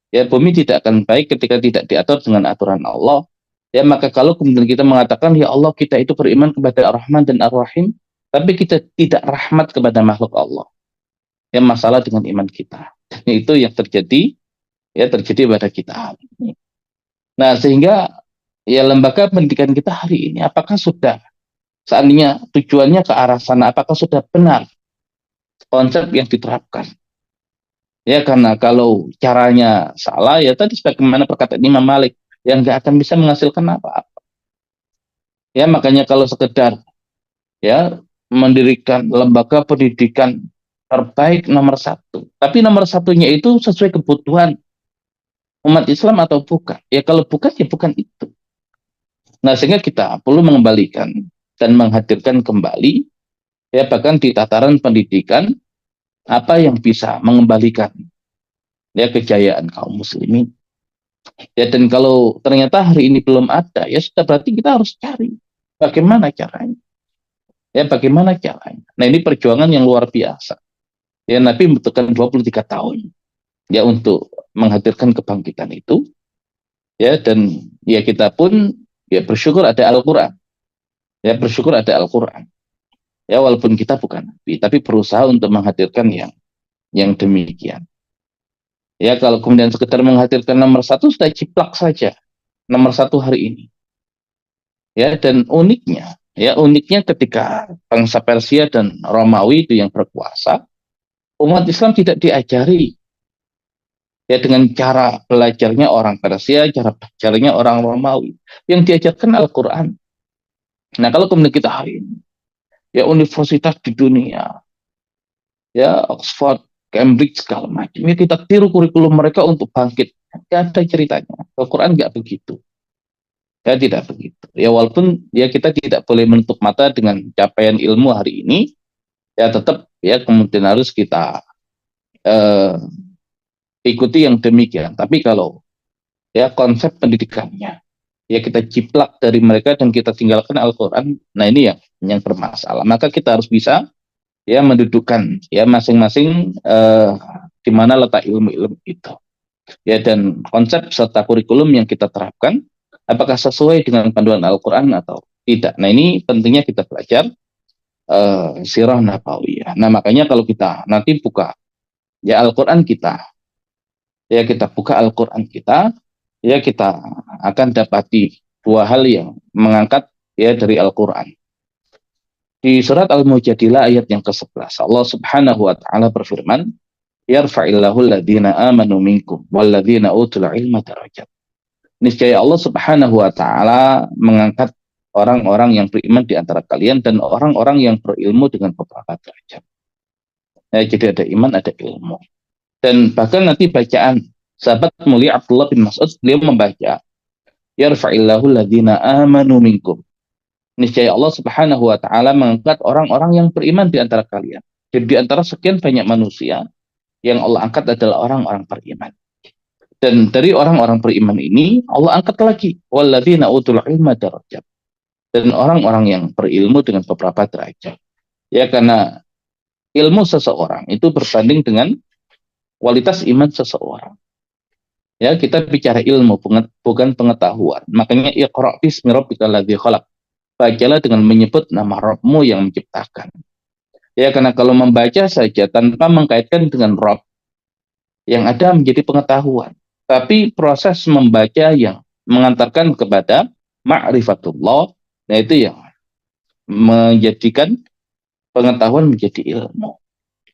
Ya bumi tidak akan baik ketika tidak diatur dengan aturan Allah. Ya maka kalau kemudian kita mengatakan ya Allah kita itu beriman kepada Ar-Rahman dan Ar-Rahim, tapi kita tidak rahmat kepada makhluk Allah. Ya masalah dengan iman kita. Dan itu yang terjadi ya terjadi pada kita hari ini. Nah sehingga ya lembaga pendidikan kita hari ini apakah sudah seandainya tujuannya ke arah sana, apakah sudah benar konsep yang diterapkan? Ya karena kalau caranya salah ya tadi sebagaimana perkataan Imam Malik yang nggak akan bisa menghasilkan apa-apa. Ya makanya kalau sekedar ya mendirikan lembaga pendidikan terbaik nomor satu, tapi nomor satunya itu sesuai kebutuhan umat Islam atau bukan? Ya kalau bukan ya bukan itu. Nah sehingga kita perlu mengembalikan dan menghadirkan kembali ya bahkan di tataran pendidikan apa yang bisa mengembalikan ya kejayaan kaum muslimin. Ya dan kalau ternyata hari ini belum ada, ya sudah berarti kita harus cari bagaimana caranya. Ya bagaimana caranya. Nah ini perjuangan yang luar biasa. Ya Nabi membutuhkan 23 tahun ya untuk menghadirkan kebangkitan itu. Ya dan ya kita pun ya bersyukur ada Al-Qur'an. Ya bersyukur ada Al-Qur'an. Ya walaupun kita bukan nabi, tapi berusaha untuk menghadirkan yang demikian. Ya kalau kemudian sekedar menghadirkan nomor satu sudah ciplak saja nomor satu hari ini. Ya dan uniknya ketika bangsa Persia dan Romawi itu yang berkuasa, umat Islam tidak diajari ya dengan cara belajarnya orang Persia, cara belajarnya orang Romawi. Yang diajarkan Al-Quran. Nah kalau kemudian kita hari ini, ya universitas di dunia, ya Oxford, Cambridge segala macam, ya kita tiru kurikulum mereka untuk bangkit. Tidak ada ceritanya. Al-Quran nggak begitu. Ya tidak begitu. Ya walaupun ya kita tidak boleh menutup mata dengan capaian ilmu hari ini, ya tetap ya kemudian harus kita eh, ikuti yang demikian. Tapi kalau ya konsep pendidikannya ya kita ciplak dari mereka dan kita tinggalkan Al-Quran, nah ini yang bermasalah. Maka kita harus bisa ya mendudukkan ya masing-masing di mana letak ilmu-ilmu itu. Ya dan konsep serta kurikulum yang kita terapkan apakah sesuai dengan panduan Al-Quran atau tidak. Nah ini pentingnya kita belajar sirah nabawiyah. Nah makanya kalau kita nanti buka ya Al-Quran kita, ya kita buka Al-Quran kita, ya kita akan dapati dua hal yang mengangkat ya dari Al-Quran. Di surat Al-Mujadilah ayat yang ke-11, Allah Subhanahu wa taala berfirman, "Yarfa'illahu alladhina amanu minkum walladhina utul ilma darajat." Niscaya Allah Subhanahu wa taala mengangkat orang-orang yang beriman di antara kalian dan orang-orang yang berilmu dengan beberapa derajat. Ya, jadi ada iman, ada ilmu. Dan bahkan nanti bacaan sahabat mulia Abdullah bin Mas'ud, beliau membaca, "Yarfa'illahu alladhina amanu minkum." Niscaya Allah Subhanahu wa taala mengangkat orang-orang yang beriman di antara kalian. Jadi di antara sekian banyak manusia, yang Allah angkat adalah orang-orang beriman. Dan dari orang-orang beriman ini Allah angkat lagi walladzina utul ilma darajat, dan orang-orang yang berilmu dengan beberapa derajat. Ya karena ilmu seseorang itu berbanding dengan kualitas iman seseorang. Ya kita bicara ilmu bukan pengetahuan. Makanya iqra bismi rabbikal ladzi khalaq. Bacalah dengan menyebut nama Rabbmu yang menciptakan. Ya karena kalau membaca saja tanpa mengkaitkan dengan Rabb, yang ada menjadi pengetahuan. Tapi proses membaca yang mengantarkan kepada ma'rifatullah, nah itu yang menjadikan pengetahuan menjadi ilmu.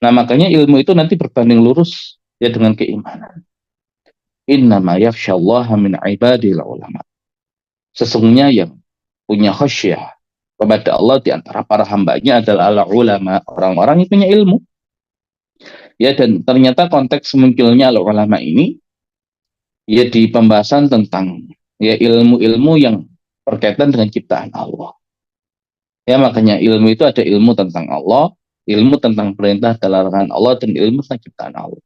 Nah makanya ilmu itu nanti berbanding lurus ya dengan keimanan. Innama yakhsyallaha min ibadil ulama. Sesungguhnya yang punya khasyah kepada Allah di antara para hambanya adalah ulama, orang-orang yang punya ilmu. Ya, dan ternyata konteks munculnya ulama ini ya di pembahasan tentang ya ilmu-ilmu yang berkaitan dengan ciptaan Allah. Ya, makanya ilmu itu ada ilmu tentang Allah, ilmu tentang perintah dan larangan Allah, dan ilmu tentang ciptaan Allah.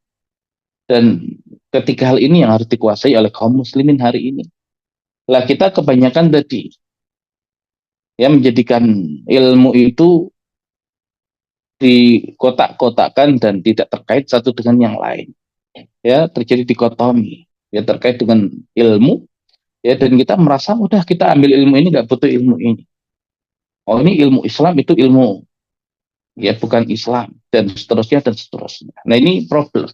Dan ketiga hal ini yang harus dikuasai oleh kaum muslimin hari ini. Lah kita kebanyakan tadi ya menjadikan ilmu itu dikotak-kotakkan dan tidak terkait satu dengan yang lain. Ya, terjadi dikotomi. Ya, terkait dengan ilmu, ya, dan kita merasa udah kita ambil ilmu ini, nggak butuh ilmu ini. Oh, ini ilmu Islam, itu ilmu ya bukan Islam, dan seterusnya dan seterusnya. Nah, ini problem.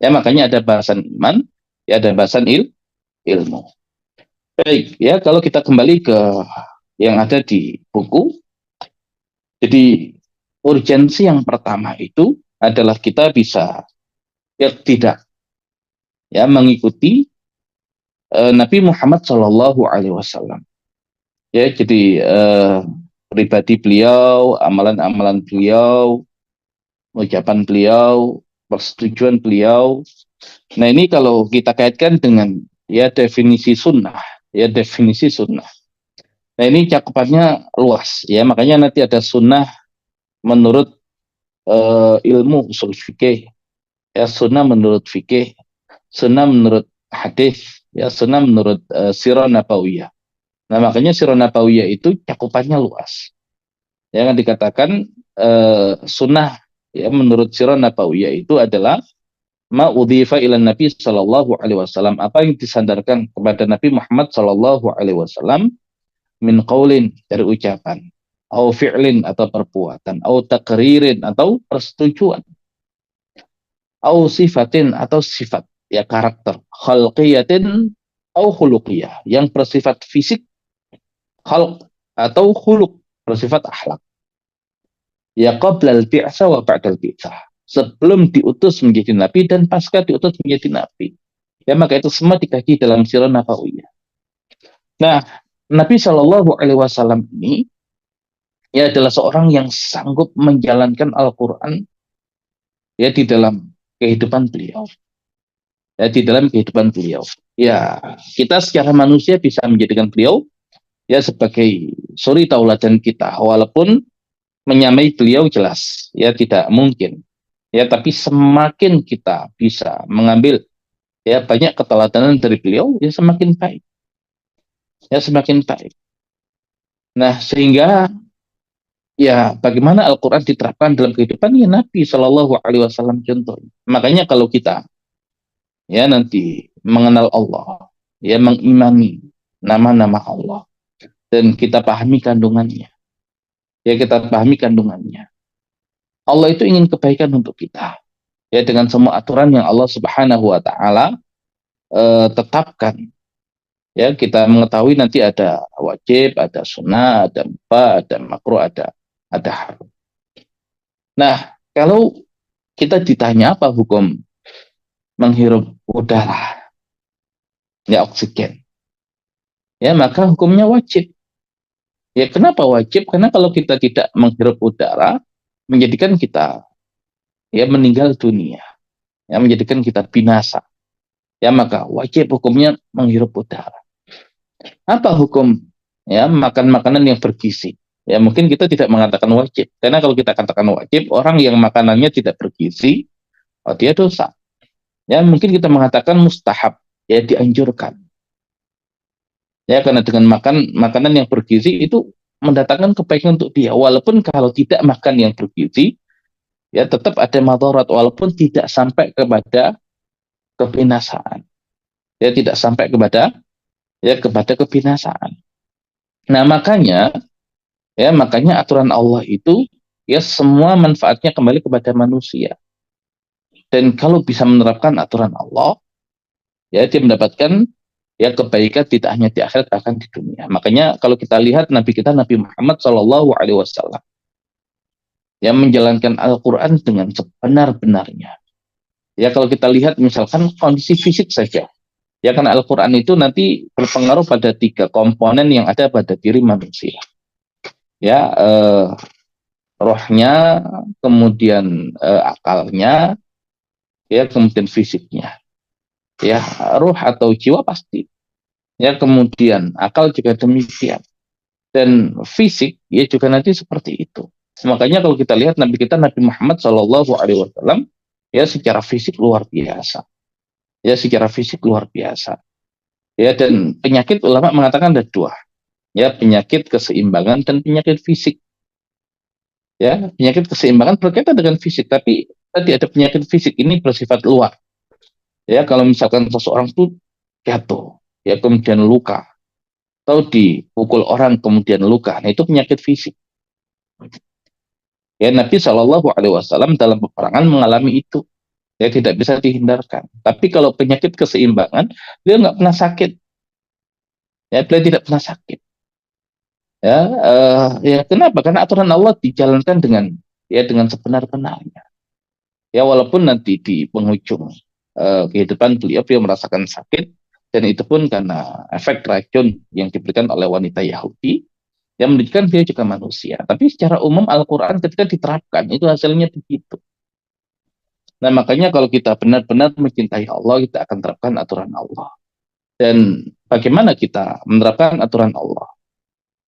Ya, makanya ada bahasan iman, ya ada bahasan ilmu. Baik, ya kalau kita kembali ke yang ada di buku, jadi urgensi yang pertama itu adalah kita bisa ya tidak ya mengikuti Nabi Muhammad Shallallahu Alaihi Wasallam. Ya, jadi pribadi beliau, amalan-amalan beliau, ucapan beliau, persetujuan beliau. Nah, ini kalau kita kaitkan dengan ya definisi sunnah, ya definisi sunnah. Nah, ini cakupannya luas, ya makanya nanti ada sunnah menurut ilmu usul fikih, ya sunnah menurut fikih, sunnah menurut hadis, ya sunnah menurut sirah nabawiyah. Nah, makanya sirah nabawiyah itu cakupannya luas. Ya kan dikatakan sunnah ya menurut sirah nabawiyah itu adalah ma udhifa ila Nabi sallallahu alaihi wasallam, apa yang disandarkan kepada Nabi Muhammad sallallahu alaihi wasallam min qaulin, dari ucapan, au fi'lin atau perbuatan, au takririn atau persetujuan, au sifatin atau sifat ya karakter, khalqiyatin au khuluqiyah yang bersifat fisik, khalq atau khuluq bersifat akhlak. Ya qablal bi'sa wa ba'dal bi'sa, sebelum diutus menjadi nabi dan pasca diutus menjadi nabi. Ya, maka itu semua dikaji dalam sirah nabawiyah. Nah, Nabi Shallallahu Alaihi Wasallam ini ya adalah seorang yang sanggup menjalankan Al-Quran ya di dalam kehidupan beliau. Ya, di dalam kehidupan beliau. Ya, kita secara manusia bisa menjadikan beliau ya sebagai suri tauladan kita, walaupun menyamai beliau jelas ya tidak mungkin. Ya, tapi semakin kita bisa mengambil ya banyak keteladanan dari beliau, ya semakin baik. Ya, semakin baik. Nah, sehingga ya bagaimana Al-Quran diterapkan dalam kehidupan ya Nabi Shallallahu Alaihi Wasallam contohnya. Makanya kalau kita ya nanti mengenal Allah, ya mengimani nama-nama Allah, dan kita pahami kandungannya, ya kita pahami kandungannya. Allah itu ingin kebaikan untuk kita, ya dengan semua aturan yang Allah Subhanahu Wa Taala tetapkan. Ya, kita mengetahui nanti ada wajib, ada sunnah, ada mubah, ada makruh, ada haram. Nah, kalau kita ditanya apa hukum menghirup udara, ya oksigen, ya maka hukumnya wajib. Ya, kenapa wajib? Karena kalau kita tidak menghirup udara, menjadikan kita ya meninggal dunia, ya menjadikan kita binasa. Ya, maka wajib hukumnya menghirup udara. Apa hukum ya makan makanan yang bergizi? Ya, mungkin kita tidak mengatakan wajib, karena kalau kita katakan wajib, orang yang makanannya tidak bergizi, oh dia dosa. Ya, mungkin kita mengatakan mustahab, ya dianjurkan. Ya, karena dengan makan makanan yang bergizi itu mendatangkan kebaikan untuk dia, walaupun kalau tidak makan yang bergizi, ya tetap ada madarat, walaupun tidak sampai kepada kebinasaan. Ya, tidak sampai kepada kebinasaan. Nah, makanya aturan Allah itu ya semua manfaatnya kembali kepada manusia. Dan kalau bisa menerapkan aturan Allah, ya dia mendapatkan ya kebaikan tidak hanya di akhirat, bahkan di dunia. Makanya kalau kita lihat Nabi kita Nabi Muhammad Shallallahu Alaihi Wasallam yang menjalankan Al-Quran dengan sebenar-benarnya. Ya, kalau kita lihat misalkan kondisi fisik saja, ya karena Al-Quran itu nanti berpengaruh pada 3 komponen yang ada pada diri manusia. ya rohnya, kemudian akalnya, ya kemudian fisiknya, ya roh atau jiwa pasti, ya kemudian akal juga demikian, dan fisik ya juga nanti seperti itu. Makanya kalau kita lihat Nabi kita Nabi Muhammad Shallallahu Alaihi Wasallam ya secara fisik luar biasa, ya secara fisik luar biasa, ya. Dan penyakit ulama mengatakan ada dua, ya penyakit keseimbangan dan penyakit fisik. Ya penyakit keseimbangan berkaitan dengan fisik, tapi tadi ada penyakit fisik ini bersifat luar. Ya kalau misalkan seseorang itu jatuh, ya kemudian luka, atau dipukul orang kemudian luka, nah itu penyakit fisik. Ya Nabi Shallallahu Alaihi Wasallam dalam peperangan mengalami itu, ya tidak bisa dihindarkan. Tapi kalau penyakit keseimbangan, dia nggak pernah sakit, ya beliau tidak pernah sakit. Ya, ya kenapa? Karena aturan Allah dijalankan dengan sebenar-benarnya. Ya walaupun nanti di penghujung kehidupan beliau merasakan sakit, dan itu pun karena efek racun yang diberikan oleh wanita Yahudi yang menunjukkan beliau juga manusia. Tapi secara umum Al-Quran ketika diterapkan itu hasilnya begitu. Nah makanya kalau kita benar-benar mencintai Allah, kita akan terapkan aturan Allah. Dan bagaimana kita menerapkan aturan Allah?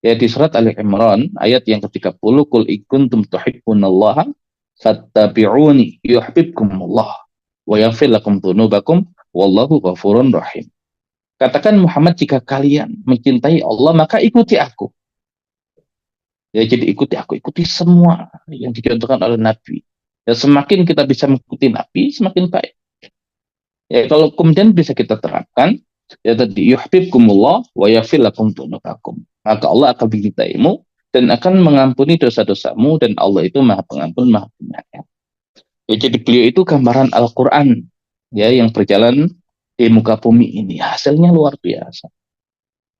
Ya di surat Ali Imran ayat yang ke-30, Qul in kuntum tuhibbunallaha fattabi'uni yuhibbukumullah wa yaghfir lakum dzunubakum wallahu ghafurur rahim. Katakan Muhammad, jika kalian mencintai Allah maka ikuti aku. Ya jadi ikuti aku, ikuti semua yang dicontohkan oleh Nabi. Ya semakin kita bisa mengikuti Nabi semakin baik. Ya kalau kemudian bisa kita terapkan, ya tadi yuhibbukumullah wa yaghfir lakum dzunubakum. Maka Allah akan mencintaimu dan akan mengampuni dosa-dosamu, dan Allah itu Maha Pengampun, Maha Penyayang. Ya jadi beliau itu gambaran Al-Qur'an, ya yang berjalan di muka bumi ini. Hasilnya luar biasa.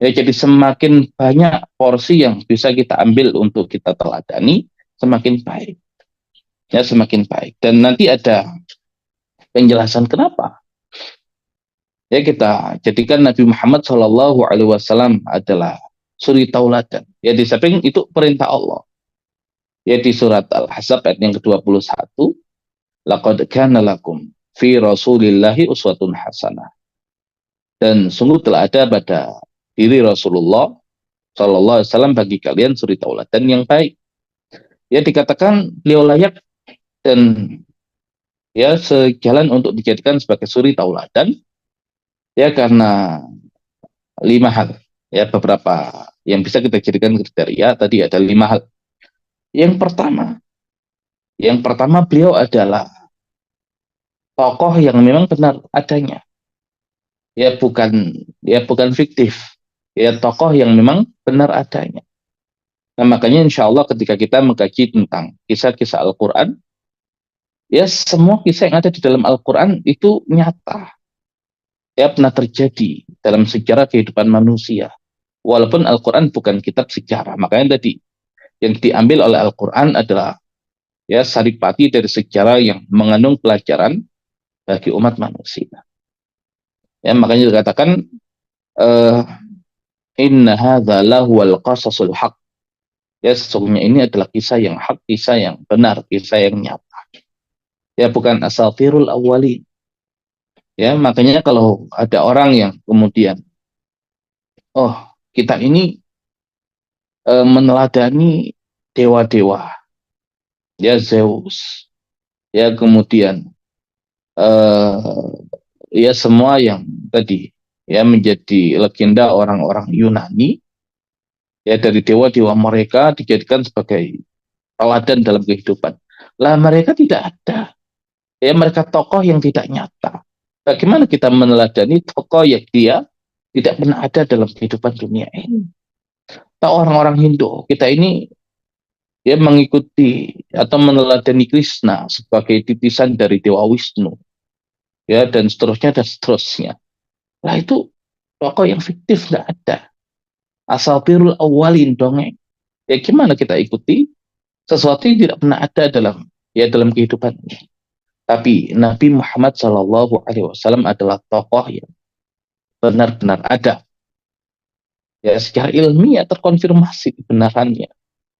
Ya jadi semakin banyak porsi yang bisa kita ambil untuk kita teladani, semakin baik. Ya semakin baik. Dan nanti ada penjelasan kenapa. Ya kita jadikan Nabi Muhammad Shallallahu Alaihi Wasallam adalah suri tauladan. Ya di samping itu perintah Allah. Ya di surat Al-Ahzab ayat yang ke-21, laqad kana lakum fi rasulillahi uswatun hasanah. Dan sungguh telah ada pada diri Rasulullah Shallallahu Alaihi Wasallam bagi kalian suri tauladan yang baik. Ya dikatakan beliau layak dan ya sejalan untuk dijadikan sebagai suri tauladan, ya karena 5 hal, ya beberapa yang bisa kita jadikan kriteria tadi ada 5 hal. Yang pertama, beliau adalah tokoh yang memang benar adanya, ya bukan fiktif, ya tokoh yang memang benar adanya. Nah makanya insya Allah ketika kita mengkaji tentang kisah-kisah Al-Quran, ya semua kisah yang ada di dalam Al-Quran itu nyata, ya pernah terjadi dalam sejarah kehidupan manusia. Walaupun Al-Quran bukan kitab sejarah, makanya tadi yang diambil oleh Al-Quran adalah ya saripati dari sejarah yang mengandung pelajaran bagi umat manusia. Ya makanya dikatakan inna hadza lahuwal qasasul haq. Ya sesungguhnya ini adalah kisah yang hak, kisah yang benar, kisah yang nyata. Ya bukan asatirul awwalin. Ya makanya kalau ada orang yang kemudian kita ini meneladani dewa-dewa, ya Zeus, ya kemudian eh, ya semua yang tadi ya menjadi legenda orang-orang Yunani, ya dari dewa-dewa mereka dijadikan sebagai teladan dalam kehidupan. Lah mereka tidak ada, ya mereka tokoh yang tidak nyata. Bagaimana kita meneladani tokoh yang dia tidak pernah ada dalam kehidupan dunia ini? Atau orang-orang Hindu, kita ini ya mengikuti atau meneladani Krishna sebagai titisan dari Dewa Wisnu, ya dan seterusnya dan seterusnya. Lah itu tokoh yang fiktif, nggak ada. Asatirul awalin, dongeng. Ya gimana kita ikuti sesuatu yang tidak pernah ada dalam kehidupan ini. Tapi Nabi Muhammad Shallallahu Alaihi Wasallam adalah tokoh yang benar-benar ada. Ya secara ilmiah terkonfirmasi kebenarannya.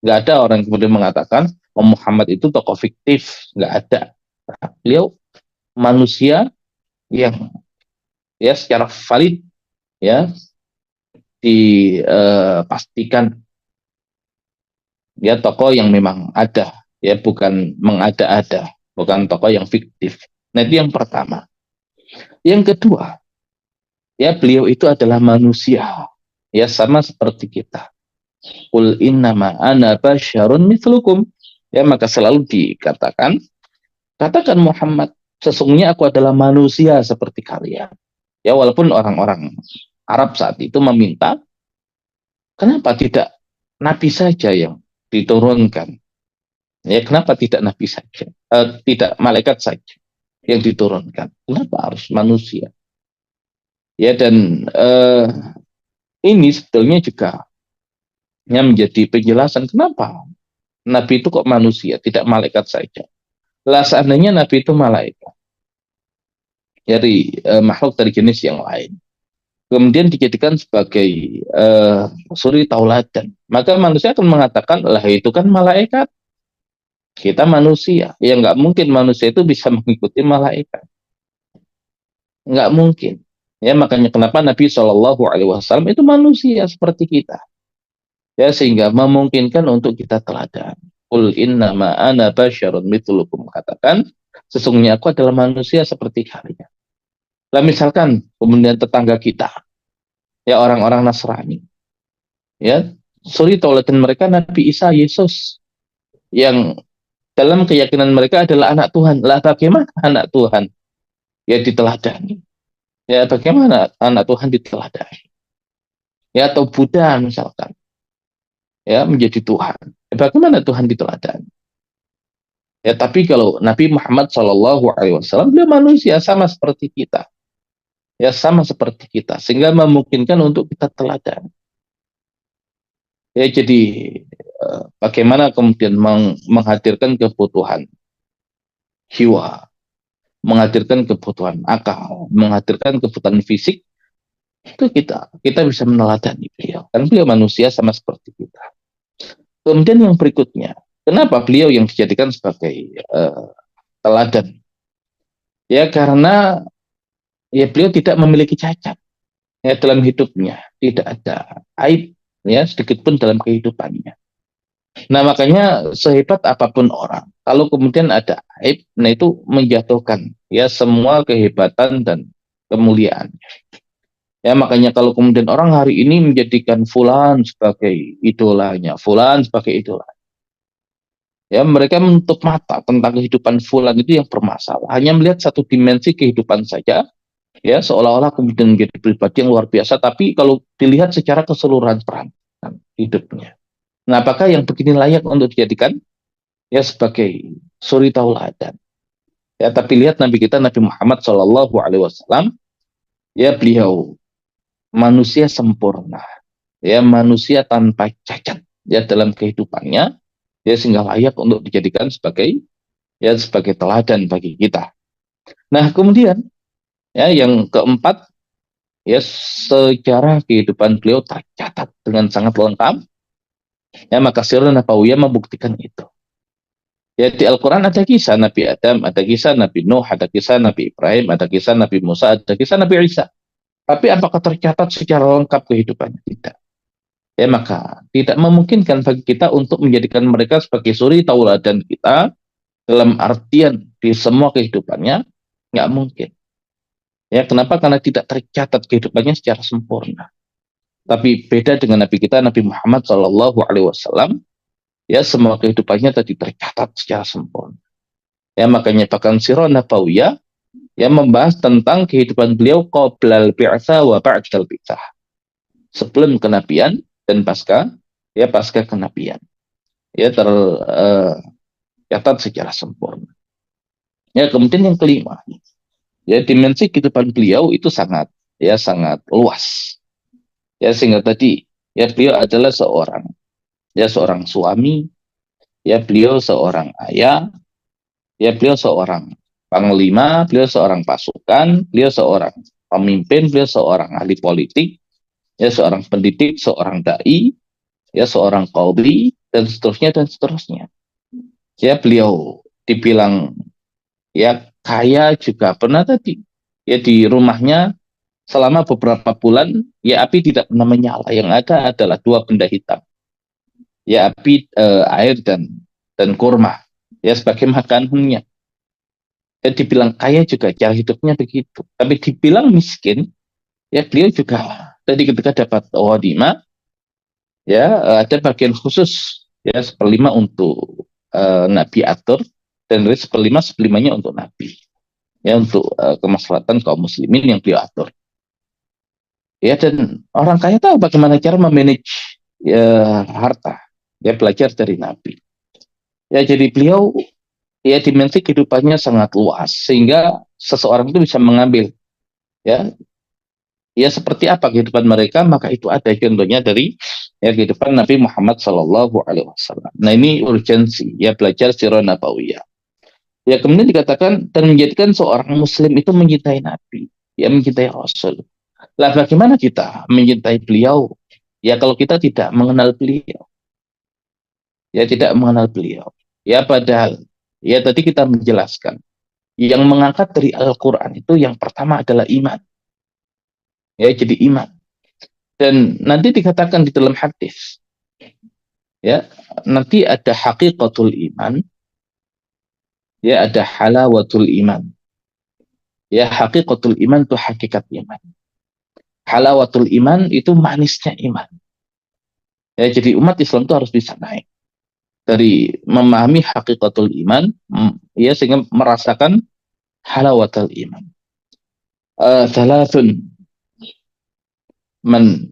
Nggak ada orang yang kemudian mengatakan Muhammad itu tokoh fiktif, nggak ada. Beliau manusia yang ya secara valid ya dipastikan ya tokoh yang memang ada, ya bukan mengada-ada, bukan tokoh yang fiktif. Nah itu yang pertama. Yang kedua, ya beliau itu adalah manusia, ya sama seperti kita. Qul innama ana basyarun mithlukum. Ya maka selalu dikatakan, katakan Muhammad, sesungguhnya aku adalah manusia seperti kalian. Ya walaupun orang-orang Arab saat itu meminta, kenapa tidak nabi saja yang diturunkan? Ya kenapa tidak nabi saja? Tidak malaikat saja yang diturunkan. Kenapa harus manusia? Ya dan ini sebetulnya juga yang menjadi penjelasan kenapa nabi itu kok manusia, tidak malaikat saja. Lah seandainya nabi itu malaikat dari makhluk dari jenis yang lain, kemudian dijadikan sebagai suri tauladan, maka manusia akan mengatakan lah itu kan malaikat, kita manusia, ya nggak mungkin manusia itu bisa mengikuti malaikat, nggak mungkin. Ya makanya kenapa Nabi Shallallahu Alaihi Wasallam itu manusia seperti kita, ya sehingga memungkinkan untuk kita teladan. Qul innama ana basyarun mithlukum, katakan sesungguhnya aku adalah manusia seperti kalian. Lah misalkan kemudian tetangga kita, ya orang-orang Nasrani, ya suri tauladan mereka Nabi Isa Yesus yang dalam keyakinan mereka adalah anak Tuhan. Lah bagaimana anak Tuhan ya diteladani? Ya bagaimana anak Tuhan diteladani? Ya atau Buddha misalkan ya menjadi Tuhan. Ya, bagaimana Tuhan diteladani? Ya tapi kalau Nabi Muhammad Shallallahu Alaihi Wasallam dia manusia sama seperti kita, ya sama seperti kita, sehingga memungkinkan untuk kita teladan. Ya jadi bagaimana kemudian menghadirkan kebutuhan jiwa, menghadirkan kebutuhan akal, menghadirkan kebutuhan fisik, itu kita bisa meneladani beliau. Kan beliau manusia sama seperti kita. Kemudian yang berikutnya, kenapa beliau yang dijadikan sebagai teladan? Ya karena ya beliau tidak memiliki cacat ya dalam hidupnya, tidak ada aib ya sedikit pun dalam kehidupannya. Nah makanya sehebat apapun orang, kalau kemudian ada aib, nah itu menjatuhkan ya semua kehebatan dan kemuliaan. Ya makanya kalau kemudian orang hari ini menjadikan fulan sebagai idolanya, fulan sebagai idola. Ya mereka menutup mata tentang kehidupan fulan itu yang bermasalah. Hanya melihat satu dimensi kehidupan saja, ya seolah-olah kemudian menjadi pribadi yang luar biasa. Tapi kalau dilihat secara keseluruhan peran hidupnya, nah apakah yang begini layak untuk dijadikan ya sebagai suri tauladan? Ya tapi lihat Nabi kita Nabi Muhammad Shallallahu Alaihi Wasallam, ya beliau manusia sempurna, ya manusia tanpa cacat ya dalam kehidupannya, ya sehingga layak untuk dijadikan sebagai ya sebagai teladan bagi kita. Nah kemudian ya yang keempat, ya sejarah kehidupan beliau tercatat dengan sangat lengkap, ya maka Sirah Nabawiyah membuktikan itu. Ya di Al-Quran ada kisah Nabi Adam, ada kisah Nabi Nuh, ada kisah Nabi Ibrahim, ada kisah Nabi Musa, ada kisah Nabi Isa. Tapi apakah tercatat secara lengkap kehidupannya? Tidak. Ya maka tidak memungkinkan bagi kita untuk menjadikan mereka sebagai suri tauladan kita dalam artian di semua kehidupannya, nggak mungkin. Ya kenapa? Karena tidak tercatat kehidupannya secara sempurna. Tapi beda dengan Nabi kita Nabi Muhammad Shallallahu Alaihi Wasallam, ya semua kehidupannya tadi tercatat secara sempurna. Ya makanya bahkan Sirah Nabawiyah yang membahas tentang kehidupan beliau qoblal bi'tsa wa ba'dal bi'tsah. Sebelum kenabian dan pasca kenabian. Ya tercatat secara sempurna. Ya kemudian yang kelima, ya dimensi kehidupan beliau itu sangat luas. Ya sehingga tadi ya beliau adalah seorang suami, ya beliau seorang ayah, ya beliau seorang panglima, beliau seorang pasukan, beliau seorang pemimpin, beliau seorang ahli politik, ya seorang pendidik, seorang dai, ya seorang qadhi dan seterusnya dan seterusnya. Ya beliau dibilang ya kaya juga pernah tadi. Ya di rumahnya selama beberapa bulan ya api tidak pernah menyala. Yang ada adalah dua benda hitam. Ya api, air dan kurma. Ya sebagai makanannya. Ya dibilang kaya juga cara hidupnya begitu. Tapi dibilang miskin, ya beliau juga tadi ketika dapat wadimah, ya ada bagian khusus ya seperlima untuk Nabi atur dan dari seperlimanya untuk Nabi, ya untuk kemaslahatan kaum muslimin yang beliau atur. Ya dan orang kaya tahu bagaimana cara memanage ya, harta. Ya belajar dari Nabi. Ya jadi beliau ya dimensi kehidupannya sangat luas sehingga seseorang itu bisa mengambil ya ya seperti apa kehidupan mereka, maka itu ada contohnya dari ya kehidupan Nabi Muhammad Shallallahu Alaihi Wasallam. Nah ini urgensi ya belajar sirah nabawiyah. Ya kemudian dikatakan dan menjadikan seorang Muslim itu mencintai Nabi, ya mencintai Rasul. Lah bagaimana kita mencintai beliau? Ya kalau kita tidak mengenal beliau, ya tidak mengenal beliau. Ya padahal ya tadi kita menjelaskan yang mengangkat dari Al-Quran itu yang pertama adalah iman. Ya jadi iman. Dan nanti dikatakan di dalam hadis, ya nanti ada hakikatul iman, ya ada halawatul iman. Ya hakikatul iman itu hakikat iman. Halawatul iman itu manisnya iman. Ya jadi umat Islam itu harus bisa naik dari memahami hakikatul iman, ya sehingga merasakan halawatul iman. Thalathun man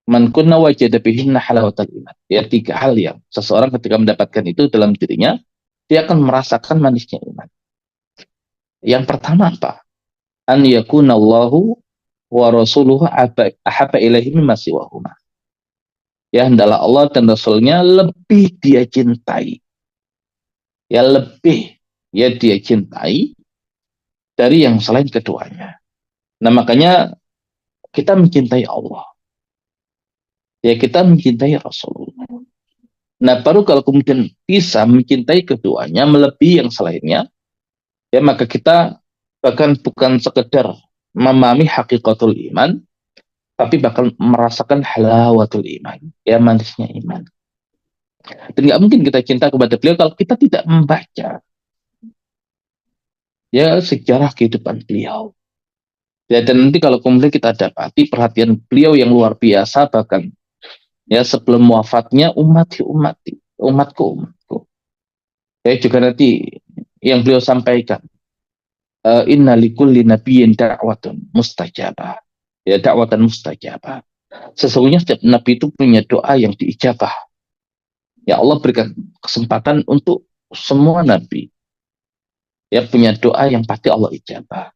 man kunna wajada bihinna halawatul iman. Ya tiga hal yang seseorang ketika mendapatkan itu dalam dirinya, dia akan merasakan manisnya iman. Yang pertama apa? An yakunallahu wa rasuluhu ahabba ilaihi mimma siwahuma. Ya hendaklah Allah dan Rasulnya lebih dia cintai. Ya lebih ya dia cintai dari yang selain keduanya. Nah makanya kita mencintai Allah. Ya kita mencintai Rasulullah. Nah baru kalau kemudian bisa mencintai keduanya melebihi yang selainnya, ya maka kita bahkan bukan sekedar memahami hakikatul iman, tapi bakal merasakan halawatul iman, ya manisnya iman. Dan nggak mungkin kita cinta kepada beliau kalau kita tidak membaca ya sejarah kehidupan beliau. Ya dan nanti kalau kemudian kita dapati perhatian beliau yang luar biasa, bahkan ya sebelum wafatnya umatku. Ya juga nanti yang beliau sampaikan, inna likulli nabiyyin da'watun mustajabah. Ya dakwatan mustajabah. Sesungguhnya setiap nabi itu punya doa yang diijabah. Ya Allah berikan kesempatan untuk semua nabi. Ya punya doa yang pasti Allah ijabah.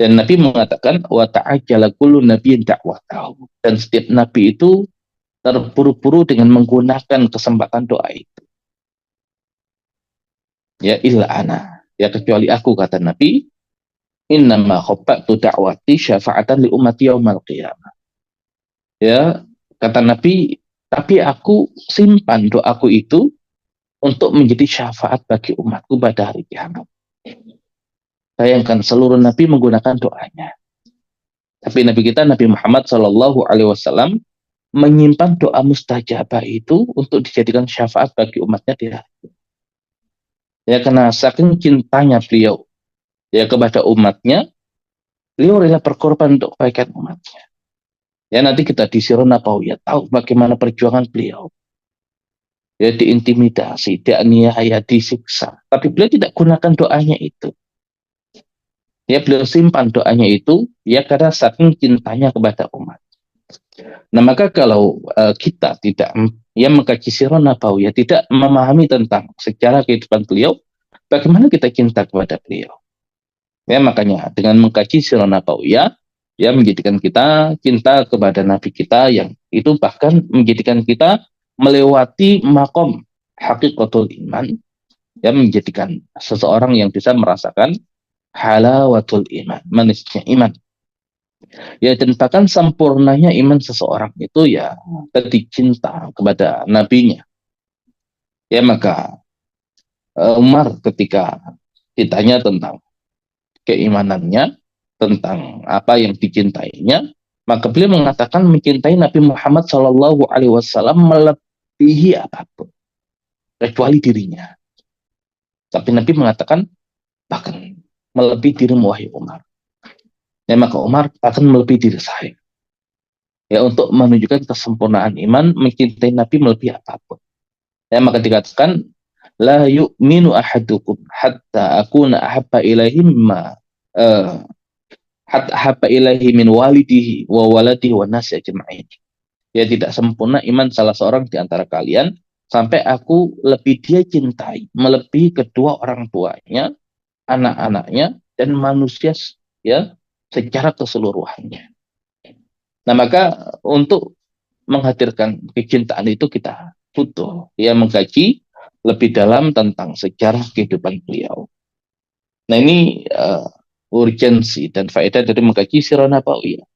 Dan Nabi mengatakan wa ta'ajjala kullu nabiyyin da'watahu. Dan setiap nabi itu terburu-buru dengan menggunakan kesempatan doa itu. Ya illa ana. Ya kecuali aku kata Nabi, innama khabbatu da'wati syafa'atan li ummati yaumal qiyamah. Ya kata Nabi, tapi aku simpan doaku itu untuk menjadi syafaat bagi umatku pada hari kiamat. Bayangkan seluruh nabi menggunakan doanya. Tapi nabi kita Nabi Muhammad Shallallahu Alaihi Wasallam menyimpan doa mustajabah itu untuk dijadikan syafaat bagi umatnya di hari. Ya karena saking cintanya beliau ya kepada umatnya, beliau rela berkorban untuk kebaikan umatnya. Ya nanti kita di Sirah Nabawiyah tahu bagaimana perjuangan beliau. Ya diintimidasi, dianiaya, disiksa. Tapi beliau tidak gunakan doanya itu. Ya beliau simpan doanya itu ya karena saking cintanya kepada umat. Nah maka kalau kita tidak ya mengkaji sirah nabawiyah, tidak memahami tentang sejarah kehidupan beliau, bagaimana kita cinta kepada beliau? Ya makanya dengan mengkaji sirah nabawiyah ya menjadikan kita cinta kepada nabi kita yang itu bahkan menjadikan kita melewati makom hakikatul iman, ya menjadikan seseorang yang bisa merasakan halawatul iman, manisnya iman. Ya, dan bahkan sempurnanya iman seseorang itu ya ketika cinta kepada nabinya. Ya, maka Umar ketika ditanya tentang keimanannya, tentang apa yang dicintainya, maka beliau mengatakan mencintai Nabi Muhammad Shallallahu Alaihi Wasallam melebihi apapun kecuali dirinya. Tapi Nabi mengatakan bahkan melebihi dirimu wahai Umar. Ya, maka Umar akan melebihi diri saya. Ya, untuk menunjukkan kesempurnaan iman mencintai Nabi melebihi apapun. Ya, maka dikatakan la yu'minu ahadukum hatta akuna ahabba ilaihi mimma hatta ahabba ilaihi min walidihi wa waladihi wa nasi ajma'in. Ya, tidak sempurna iman salah seorang di antara kalian sampai aku lebih dia cintai melebihi kedua orang tuanya, anak-anaknya, dan manusia ya secara keseluruhannya. Nah, maka untuk menghadirkan kecintaan itu kita butuh ya mengkaji lebih dalam tentang sejarah kehidupan beliau. Nah, ini urgensi dan faedah dari mengkaji sirah nabawiyah.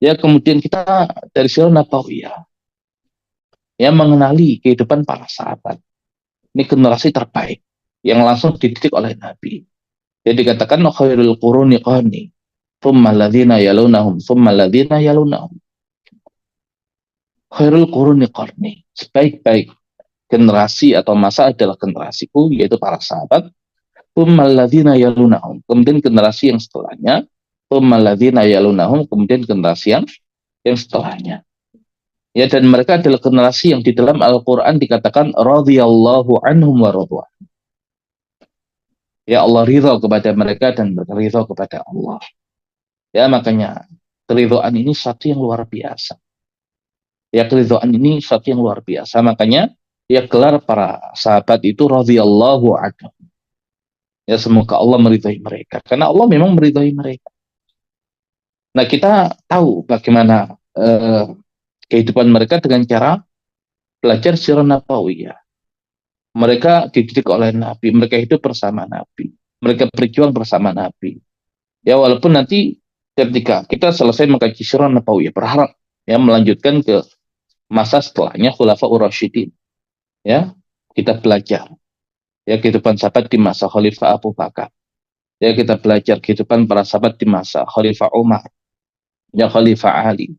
Ya, kemudian kita dari sirah nabawiyah ya mengenali kehidupan para sahabat. Ini generasi terbaik yang langsung dididik oleh Nabi. Jadi dikatakan khairul quruni qarni, thumma alladhina yalunahum, thumma alladhina yalunahum. Khairul quruni qarni, sebaik-baik generasi atau masa adalah generasiku, yaitu para sahabat. Thumma alladhina yalunahum, kemudian generasi yang setelahnya. Thumma alladhina yalunahum, kemudian generasi yang setelahnya. Ya, dan mereka adalah generasi yang di dalam Al-Quran dikatakan radhiyallahu anhum wa radwan. Ya, Allah ridho kepada mereka dan mereka ridho kepada Allah. Ya, makanya keridhaan ini satu yang luar biasa. Ya, keridhaan ini satu yang luar biasa. Makanya ya gelar para sahabat itu radhiyallahu anhum. Ya, semoga Allah meridhai mereka. Karena Allah memang meridhai mereka. Nah, kita tahu bagaimana kehidupan mereka dengan cara belajar sirah nabawiyah. Mereka dididik oleh Nabi, mereka hidup bersama Nabi, mereka berjuang bersama Nabi. Ya, walaupun nanti ketika kita selesai mengkaji sirah nabawiyah, berharap ya melanjutkan ke masa setelahnya Khulafaur Rasyidin. Ya, kita belajar ya kehidupan sahabat di masa Khalifah Abu Bakar. Ya, kita belajar kehidupan para sahabat di masa Khalifah Umar, ya Khalifah Ali,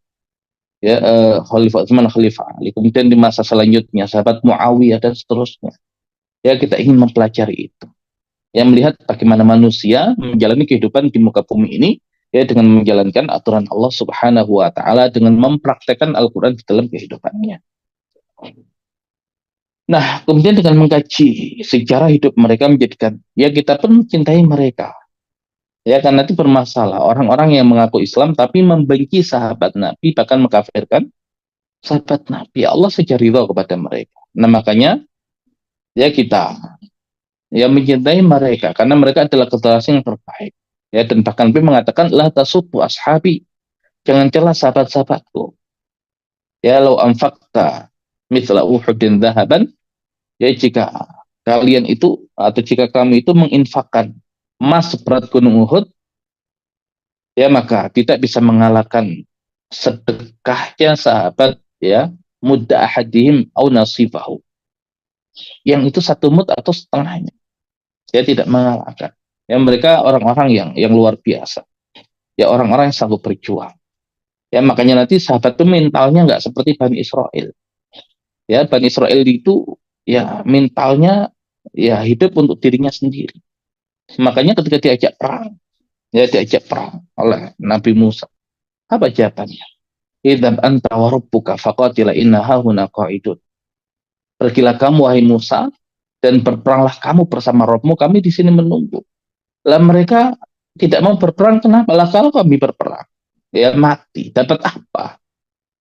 ya Khalifah Utsman, Khalifah Ali. Kemudian di masa selanjutnya sahabat Muawiyah dan seterusnya. Ya, kita ingin mempelajari itu. Ya, melihat bagaimana manusia menjalani kehidupan di muka bumi ini ya dengan menjalankan aturan Allah Subhanahu wa taala dengan mempraktekkan Al-Qur'an di dalam kehidupannya. Nah, kemudian dengan mengkaji sejarah hidup mereka menjadikan ya kita pun mencintai mereka. Ya, karena itu bermasalah orang-orang yang mengaku Islam tapi membenci sahabat Nabi bahkan mengkafirkan sahabat Nabi. Allah saja ridha kepada mereka. Nah, makanya ya kita ya mencintai mereka karena mereka adalah generasi yang terbaik. Ya, dan bahkan Nabi mengatakan la tasubbu ashabi, jangan celah sahabat-sahabatku. Ya, lau anfaqta mithla Uhudin dhahaban, ya jika kalian itu atau jika kami itu menginfakkan emas seberat gunung Uhud, ya maka tidak bisa mengalahkan sedekahnya sahabat ya mudda ahadihim au nasifahu. Yang itu satu mud atau setengahnya. Ya, tidak mengalahkan. Ya, mereka orang-orang yang luar biasa. Ya, orang-orang yang sanggup berjuang. Ya, makanya nanti sahabat itu mentalnya nggak seperti Bani Israel. Ya, Bani Israel itu ya mentalnya ya hidup untuk dirinya sendiri. Makanya ketika diajak perang oleh Nabi Musa. Apa jawabannya? Idzab anta wa rabbuka faqatila inna hahuna qa'idun. Pergilah kamu wahai Musa dan berperanglah kamu bersama Rabbmu, kami di sini menunggu. Lah mereka tidak mau berperang, kenapa? Lah kalau kami berperang, ya mati. Dapat apa?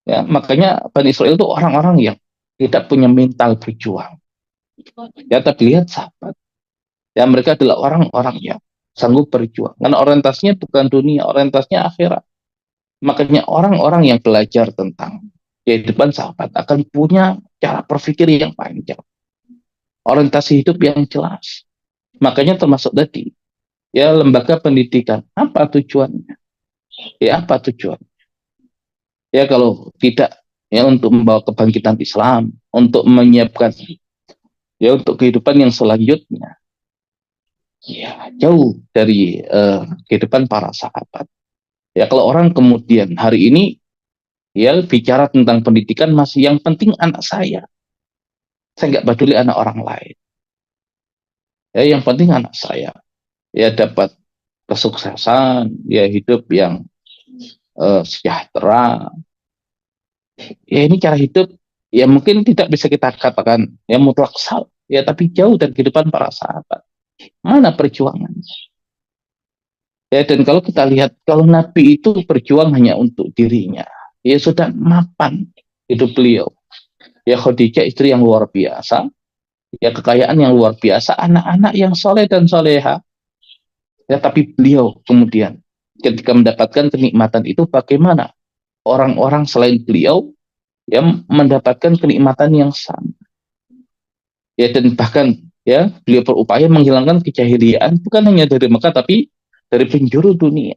Ya, makanya Bani Israel itu orang-orang yang tidak punya mental berjuang. Ya, tapi lihat sahabat. Ya, mereka adalah orang-orang yang sanggup berjuang. Karena orientasinya bukan dunia, orientasinya akhirat. Makanya orang-orang yang belajar tentang kehidupan sahabat akan punya cara berpikir yang panjang. Orientasi hidup yang jelas. Makanya termasuk tadi, ya lembaga pendidikan. Apa tujuannya? Ya apa tujuan? Ya kalau tidak ya untuk membawa kebangkitan Islam, untuk menyiapkan ya untuk kehidupan yang selanjutnya. Ya jauh dari kehidupan para sahabat. Ya kalau orang kemudian hari ini ya bicara tentang pendidikan masih yang penting anak saya nggak peduli anak orang lain. Ya yang penting anak saya ya dapat kesuksesan, ya hidup yang sejahtera. Ya ini cara hidup ya mungkin tidak bisa kita katakan ya mutlak salah, ya tapi jauh dari kehidupan para sahabat. Mana perjuangan? Ya dan kalau kita lihat kalau Nabi itu berjuang hanya untuk dirinya, ya sudah mapan hidup beliau. Ya Khadijah istri yang luar biasa, ya kekayaan yang luar biasa, anak-anak yang soleh dan soleha. Ya tapi beliau kemudian ketika mendapatkan kenikmatan itu bagaimana orang-orang selain beliau yang mendapatkan kenikmatan yang sama. Ya dan bahkan ya beliau berupaya menghilangkan kejahiliaan bukan hanya dari Mekah tapi dari penjuru dunia.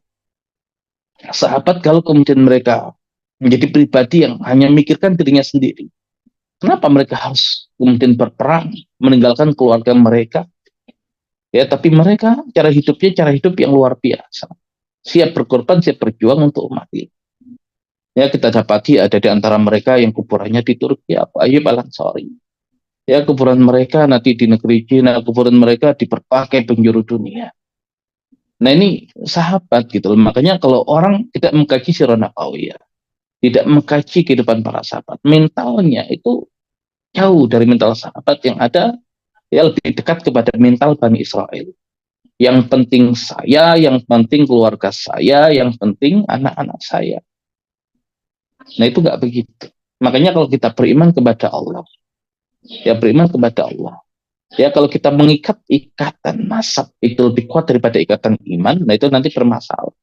Sahabat kalau kemudian mereka menjadi pribadi yang hanya memikirkan dirinya sendiri, kenapa mereka harus kemudian berperang meninggalkan keluarga mereka? Ya tapi mereka cara hidupnya cara hidup yang luar biasa, siap berkorban, siap berjuang untuk umat ini. Ya kita dapati ada di antara mereka yang kuburannya di Turki, Abu Ayyub Al-Ansari. Ya kuburan mereka nanti di negeri Cina, kuburan mereka di berbagai penjuru dunia. Nah ini sahabat gitu loh. Makanya kalau orang tidak mengkaji sirah nabawiyah, tidak mengkaji kehidupan para sahabat, mentalnya itu jauh dari mental sahabat yang ada ya lebih dekat kepada mental Bani Israel. Yang penting saya, yang penting keluarga saya, yang penting anak-anak saya. Nah itu nggak begitu. Makanya kalau kita beriman kepada Allah, ya beriman kepada Allah. Ya kalau kita mengikat ikatan nasab itu lebih kuat daripada ikatan iman, nah itu nanti bermasalah.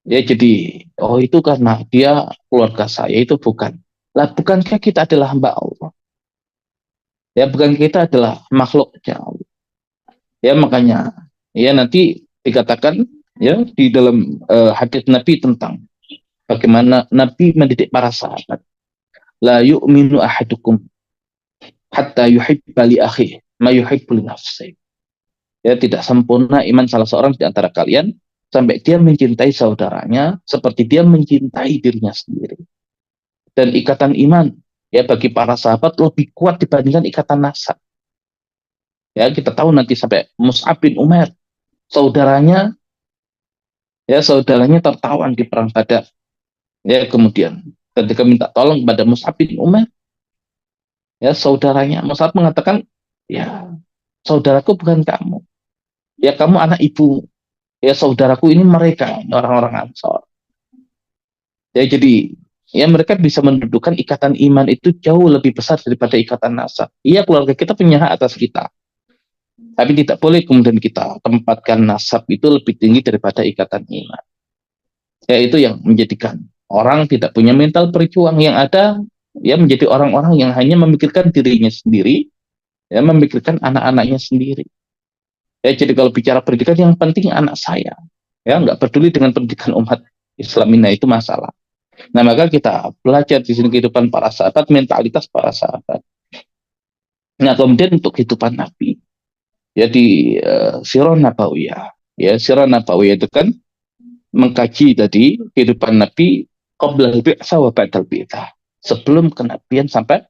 Ya jadi, oh itu karena dia keluarga saya itu bukan. Lah bukankah kita adalah hamba Allah? Ya bukan kita adalah makhluknya Allah. Ya makanya, ya nanti dikatakan ya di dalam hadits Nabi tentang bagaimana Nabi mendidik para sahabat. La yu'minu ahadukum hatta yuhibba li akhihi ma yuhibbu li nafsihi. Ya tidak sempurna iman salah seorang di antara kalian sampai dia mencintai saudaranya seperti dia mencintai dirinya sendiri. Dan ikatan iman ya bagi para sahabat lebih kuat dibandingkan ikatan nasab. Ya kita tahu nanti sampai Mus'ab bin Umair saudaranya ya saudaranya tertawan di perang Badar. Ya kemudian ketika minta tolong kepada Mus'ab bin Umair ya saudaranya Mus'ab mengatakan ya saudaraku bukan kamu. Ya kamu anak ibu. Ya saudaraku ini mereka orang-orang Ansor. Ya jadi ya mereka bisa mendudukan ikatan iman itu jauh lebih besar daripada ikatan nasab. Iya keluarga kita punya hak atas kita, tapi tidak boleh kemudian kita tempatkan nasab itu lebih tinggi daripada ikatan iman. Ya itu yang menjadikan orang tidak punya mental berjuang, yang ada ya menjadi orang-orang yang hanya memikirkan dirinya sendiri, ya memikirkan anak-anaknya sendiri. Ya jadi kalau bicara pendidikan yang penting anak saya, ya nggak peduli dengan pendidikan umat Islam ini, itu masalah. Nah maka kita belajar di sini kehidupan para sahabat, mentalitas para sahabat. Nah kemudian untuk kehidupan Nabi, ya di Sirah Nabawiyah, ya Sirah Nabawiyah itu kan mengkaji tadi kehidupan Nabi qabla al-bi'tsah wa ba'dal bi'tsah, sebelum kenabian sampai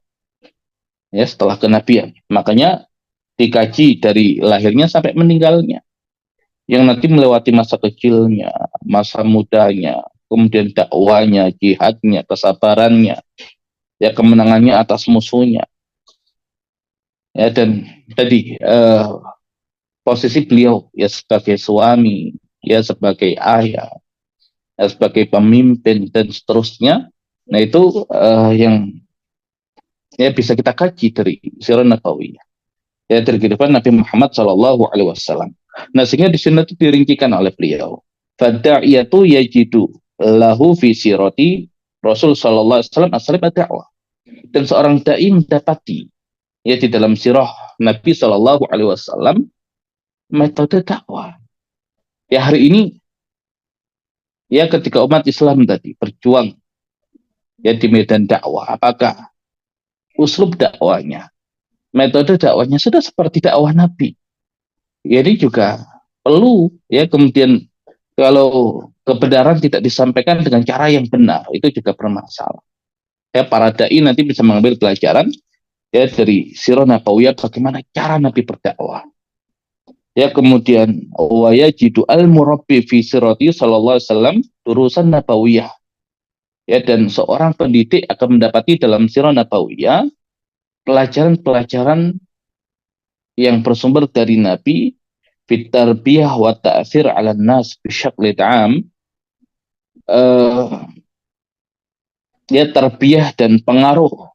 ya setelah kenabian. Makanya dikaji dari lahirnya sampai meninggalnya, yang nanti melewati masa kecilnya, masa mudanya, kemudian dakwanya, jihadnya, kesabarannya, ya kemenangannya atas musuhnya. Ya dan tadi posisi beliau ya sebagai suami, ya sebagai ayah, ya sebagai pemimpin dan seterusnya. Nah itu yang ya bisa kita kaji dari sirah nabawiyah. Ya dari kehidupan Nabi Muhammad Shallallahu Alaihi Wasallam. Nah sehingga di sini itu diringkikan oleh beliau. Fada'iyatu yajidu lahu fi sirati Rasul Shallallahu Alaihi Wasallam asal dakwah. Dan seorang dai mendapati ya di dalam sirah Nabi Shallallahu Alaihi Wasallam metode dakwah. Ya hari ini ya ketika umat Islam tadi berjuang ya di medan dakwah, apakah uslub dakwanya, metode dakwanya sudah seperti dakwah Nabi? Jadi juga perlu ya, kemudian kalau kebenaran tidak disampaikan dengan cara yang benar, itu juga bermasalah. Ya, para dai nanti bisa mengambil pelajaran ya dari sirah nabawiyah, bagaimana cara Nabi berdakwah. Ya, kemudian wa yajidu al murabbi fi sirati sallallahu alaihi wasallam durusan nabawiyah. Ya, dan seorang pendidik akan mendapati dalam sirah nabawiyah pelajaran-pelajaran yang bersumber dari Nabi fit tarbiyah wa ta'thir 'ala nas bi syakli ta'am, ya tarbiyah dan pengaruh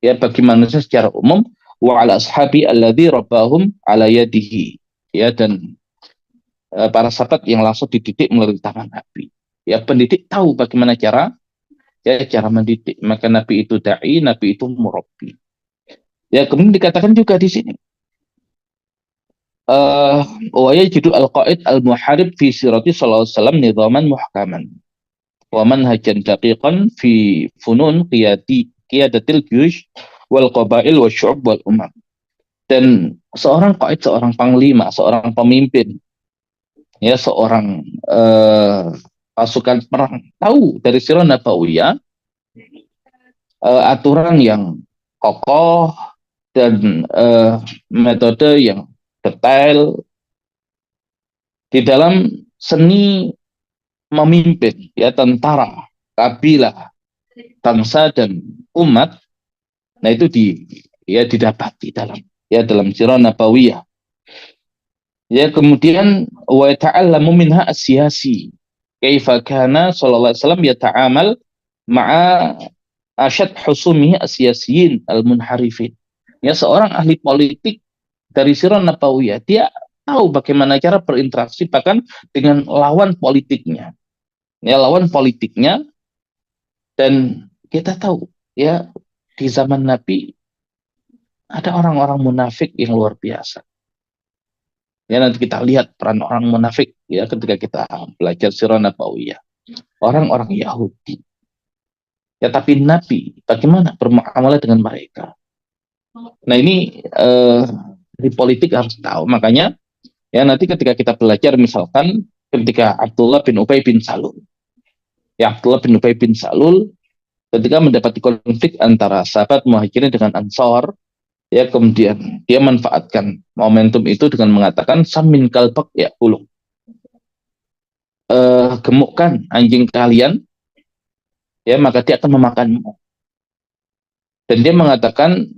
ya bagi manusia secara umum, wa 'ala ashabi alladzi rabbahum 'ala yadihi, ya, dan para sahabat yang langsung dididik melalui tangan Nabi. Ya, pendidik tahu bagaimana cara mendidik. Maka Nabi itu dai, Nabi itu murabbi. Ya, kemudian dikatakan juga di sini wa yajidu al-qaid al-muharib fi sirati sallallahu alaihi wasallam nizaman muhkaman wa manhajan daqiqan fi funun qiyadatil juyush wal qabail wa syu'ub wal umam. Dan seorang qaid, seorang panglima, seorang pemimpin, ya seorang pasukan perang tahu dari sirah nabawiyah aturan yang kokoh dan metode yang detail di dalam seni memimpin ya tentara, kabilah, bangsa dan umat. Nah, itu didapati dalam sirah nabawiyah. Ya, kemudian wa ta'allamu minha as-siyasi kaifa kana sallallahu alaihi wasallam yata'amal ma'a asyad husumihi as-siyasiyin al-munharifin. Ya, seorang ahli politik dari sirah nabawiyah, dia tahu bagaimana cara berinteraksi bahkan dengan lawan politiknya. Ya, lawan politiknya. Dan kita tahu ya di zaman Nabi ada orang-orang munafik yang luar biasa. Ya, nanti kita lihat peran orang munafik ya ketika kita belajar sirah nabawiyah. Orang-orang Yahudi. Ya, tapi Nabi bagaimana bermuamalah dengan mereka? Nah, ini di politik harus tahu. Makanya ya nanti ketika kita belajar misalkan ketika Abdullah bin Ubay bin Salul. Ya, Abdullah bin Ubay bin Salul ketika mendapati konflik antara sahabat Muhajirin dengan Ansor, ya kemudian dia manfaatkan momentum itu dengan mengatakan samin kalbak ya ulung. Gemukkan anjing kalian, ya maka dia akan memakanmu. Dan dia mengatakan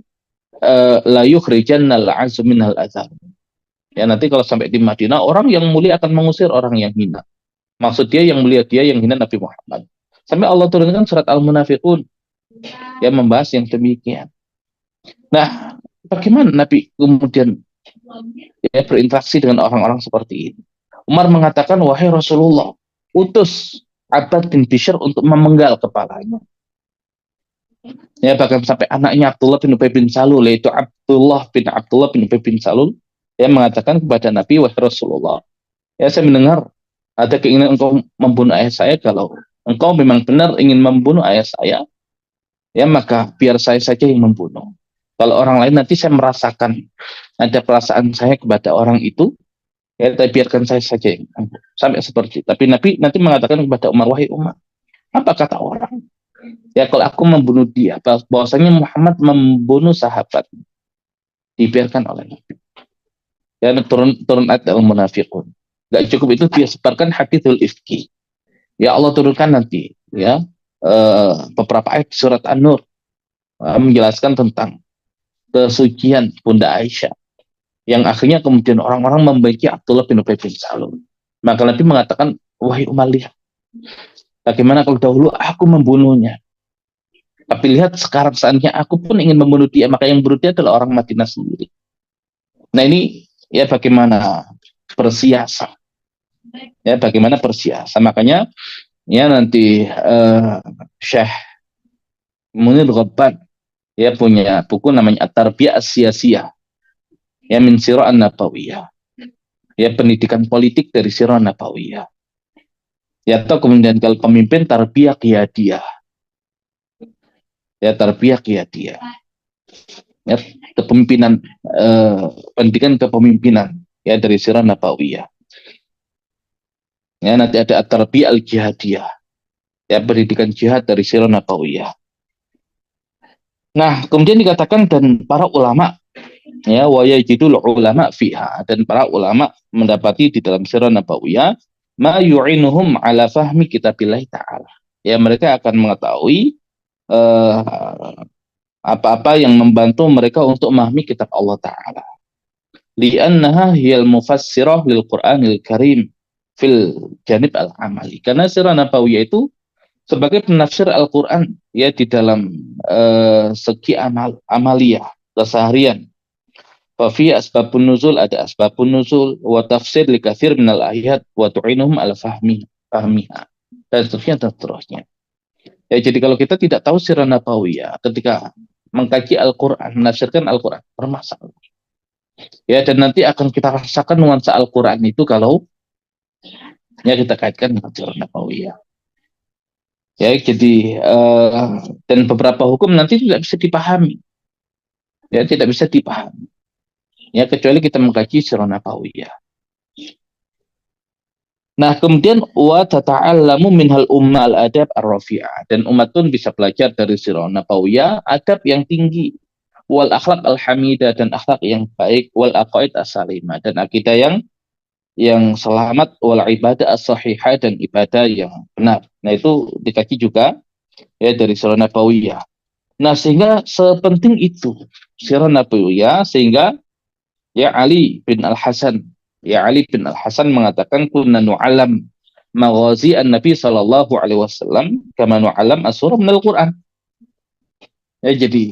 la yukhrijannal azu minal azab. Ya, nanti kalau sampai di Madinah, orang yang mulia akan mengusir orang yang hina. Maksud dia yang mulia, dia yang hina Nabi Muhammad. Sampai Allah turunkan surat Al-Munafiqun yang membahas yang demikian. Nah, bagaimana Nabi kemudian ya berinteraksi dengan orang-orang seperti ini? Umar mengatakan, wahai Rasulullah, utus Abbad bin Bishr untuk memenggal kepalanya. Ya, bahkan sampai anaknya Abdullah bin Ubay bin Salul, yaitu Abdullah bin Ubay bin Salul, ya mengatakan kepada Nabi, wahai Rasulullah, ya saya mendengar ada keinginan engkau membunuh ayah saya. Kalau engkau memang benar ingin membunuh ayah saya, ya maka biar saya saja yang membunuh. Kalau orang lain nanti saya merasakan ada perasaan saya kepada orang itu, ya biarkan saya saja yang membunuh. Sampai seperti itu. Tapi Nabi nanti mengatakan kepada Umar, wahai Umar, apa kata orang? Ya kalau aku membunuh dia, bahwasanya Muhammad membunuh sahabat, dibiarkan oleh Nabi. Ya, turun ayat Al-Munafiqun. Gak cukup itu, dia sebarkan hadithul ifki. Ya Allah turunkan nanti ya beberapa ayat surat An-Nur menjelaskan tentang kesucian Bunda Aisyah, yang akhirnya kemudian orang-orang membenci Abdullah bin Ubay bin Salul. Maka Nabi mengatakan, wahai Umar, lihat bagaimana kalau dahulu aku membunuhnya, tapi lihat sekarang saatnya aku pun ingin membunuh dia. Maka yang membunuh dia adalah orang Madinah sendiri. Nah, ini ya bagaimana bersiasat. Ya, bagaimana bersiasat. Makanya ya nanti Syekh Munir Ghabbad ya punya buku namanya At-Tarbiyah As-Siyasiyah, ya min Sirah An-Nabawiyah. Ya, pendidikan politik dari Sirah Nabawiyah. Ya, atau kemudian kalau pemimpin tarbiyah qiyadiyah. Ya, tarbiyah qiyadiyah. Ya, kepemimpinan, pendidikan kepemimpinan ya dari sirah nabawiyah. Ya, nanti ada at-tarbiyah al-jihadiyah. Ya, pendidikan jihad dari sirah nabawiyah. Nah, kemudian dikatakan dan para ulama, ya, wa yajidul ulama fiha, dan para ulama mendapati di dalam sirah nabawiyah ma yu'inuhum ala fahmi kitabillah ta'ala. Ya, mereka akan mengetahui eh, apa-apa yang membantu mereka untuk memahami kitab Allah Ta'ala. Li'annaha hiyal mufassirah lil Qur'anil Karim fil janib al-amali. Karena sirah nabawiyah itu sebagai penafsir Al-Quran ya di dalam segi amaliyah, keseharian. Fafi asbabun nuzul, ada asbabun nuzul, wa tafsir li kathir minal ayat, wa tu'inuhum ala fahmiha, dan seterusnya dan seterusnya. Ya, jadi kalau kita tidak tahu sirah nabawiyah ketika mengkaji Al-Quran, menafsirkan Al-Quran, bermasalah. Ya, dan nanti akan kita rasakan nuansa Al-Quran itu kalau ya kita kaitkan dengan sirah nabawiyah. Ya, jadi dan beberapa hukum nanti tidak bisa dipahami. Ya, tidak bisa dipahami. Ya, kecuali kita mengkaji sirah nabawiyah. Nah, kemudian wa tata'allamu minhal umma al-adab ar-rafi'ah, dan umat pun bisa belajar dari sirah nabawiyah adab yang tinggi, wal akhlak al-hamidah, dan akhlak yang baik, wal aqaid as-salimah, dan akidah yang selamat, wal ibadah as-sahihah, dan ibadah yang benar. Nah, itu dikaji juga ya dari sirah nabawiyah. Nah, sehingga sepenting itu sirah nabawiyah, sehingga Ali bin Al-Hasan mengatakan kunna nu'alam maghazi an-nabi sallallahu alaihi wasallam kama nu'alam as-surah minal Qur'an. Ya, jadi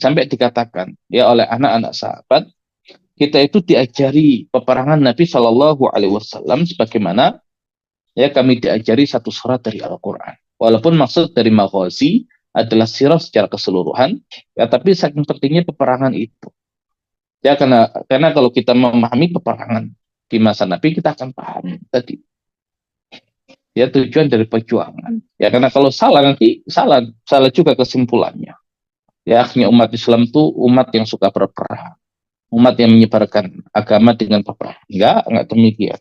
sampai dikatakan ya oleh anak-anak sahabat, kita itu diajari peperangan Nabi sallallahu alaihi wasallam sebagaimana ya kami diajari satu surat dari Al-Qur'an. Walaupun maksud dari maghazi adalah sirah secara keseluruhan, ya, tapi saking pentingnya peperangan itu. Ya, karena kalau kita memahami peperangan di masa Nabi, kita akan paham tadi. Ya, tujuan dari perjuangan. Ya, karena kalau salah nanti salah juga kesimpulannya. Ya, akhirnya umat Islam itu umat yang suka berperang, umat yang menyebarkan agama dengan peperangan. Enggak demikian.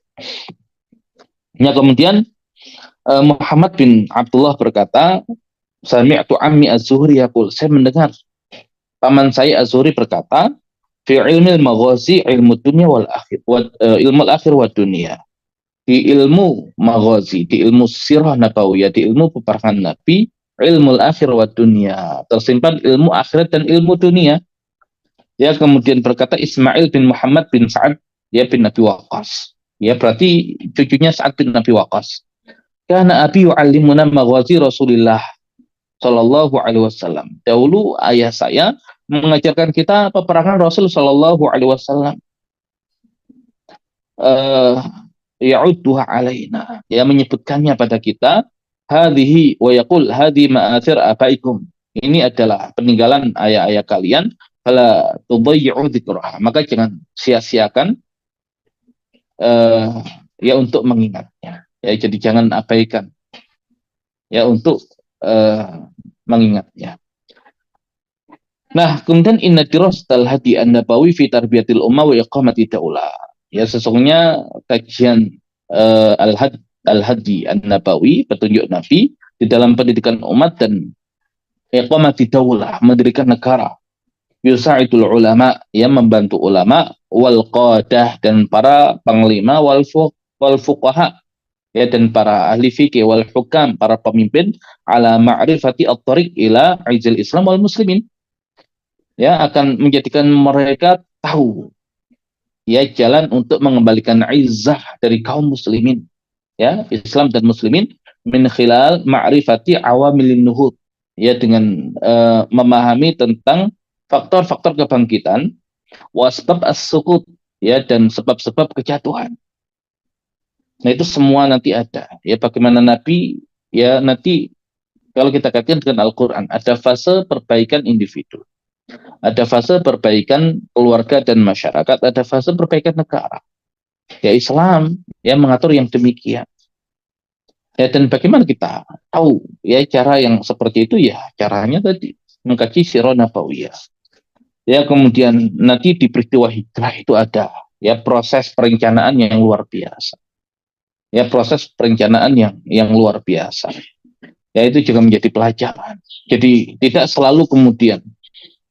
Ya, kemudian Muhammad bin Abdullah berkata, sami'tu ammi az-Zuhri yaqul, saya mendengar paman saya Az-Zuhri berkata, fi ilmil maghazi ilmu dunia wal akhir ilmu akhir wa dunia. Di ilmu maghazi, di ilmu sirah nabawiyah, di ilmu peperangan Nabi, ilmu akhir wa dunia, tersimpan ilmu akhirat dan ilmu dunia. Ya, kemudian berkata Ismail bin Muhammad bin Sa'ad ya bin Nabi Waqqas. Ya, berarti cucunya Sa'ad bin Nabi Waqqas. Kana abi yu'allimuna maghazi Rasulillah sallallahu alaihi wasallam. Dahulu ayah saya mengajarkan kita peperangan Rasul sallallahu alaihi wasallam. Ya'udduha alaina, ya, menyebutkannya pada kita, hadhihi wa yaqul hadhi ma'athir abaikum, ini adalah peninggalan ayah-ayah kalian, fala tudayyi'u dzikraha, maka jangan sia-siakan ya untuk mengingatnya. Ya, jadi jangan abaikan ya untuk mengingatnya. Nah, kemudian inna dirastal hadi an-nabawi fi tarbiyatil ummah wa iqamati daulah. Ya, sesungguhnya kajian al-hadi an-nabawi, petunjuk Nabi di dalam pendidikan umat dan iqamati daulah, mendirikan negara. Yusa'idul ulama, yang membantu ulama, wal qadah, dan para panglima, wal fuqaha, ya, dan para ahli fikih, wal hukam, para pemimpin, ala ma'rifati at-tariq ila izil Islam wal muslimin, ya, akan menjadikan mereka tahu ya jalan untuk mengembalikan izzah dari kaum muslimin, ya, Islam dan muslimin, min khilal ma'rifati awamilin nuhud, ya, dengan memahami tentang faktor-faktor kebangkitan, wasbab as-sukut, ya, dan sebab-sebab kejatuhan. Nah, itu semua nanti ada, ya, bagaimana Nabi, ya, nanti kalau kita kaitkan dengan Al-Quran, ada fase perbaikan individu, ada fase perbaikan keluarga dan masyarakat, ada fase perbaikan negara. Ya, Islam yang mengatur yang demikian. Ya, dan bagaimana kita tahu ya cara yang seperti itu? Ya caranya tadi mengkaji sirah nabawiyah. Ya, kemudian nanti di peristiwa hijrah itu ada ya proses perencanaan yang luar biasa. Ya, proses perencanaan yang luar biasa. Ya, itu juga menjadi pelajaran. Jadi tidak selalu kemudian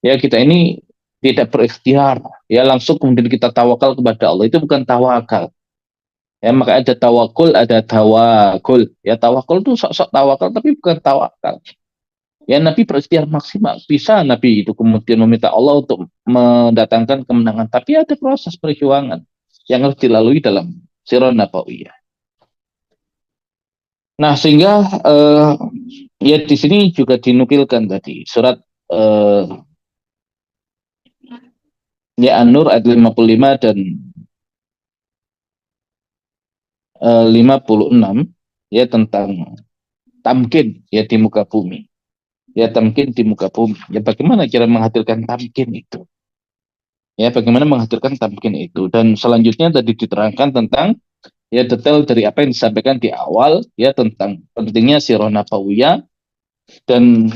ya kita ini tidak berikhtiar, ya langsung kemudian kita tawakal kepada Allah, itu bukan tawakal. Ya, maka ada tawakul, ada tawakul. Ya, tawakul itu sok-sok tawakal tapi bukan tawakal. Ya, Nabi berikhtiar maksimal. Bisa Nabi itu kemudian meminta Allah untuk mendatangkan kemenangan, tapi ada proses perjuangan yang harus dilalui dalam sirah nabawiyah. Nah, sehingga ya di sini juga dinukilkan tadi surat eh, ya An-Nur ayat 55 dan 56 ya tentang tamkin ya di muka bumi. Ya tamkin di muka bumi. Ya bagaimana cara menghadirkan tamkin itu? Ya bagaimana menghadirkan tamkin itu? Dan selanjutnya tadi diterangkan tentang ya detail dari apa yang disampaikan di awal ya tentang pentingnya sirah nabawiyah. Dan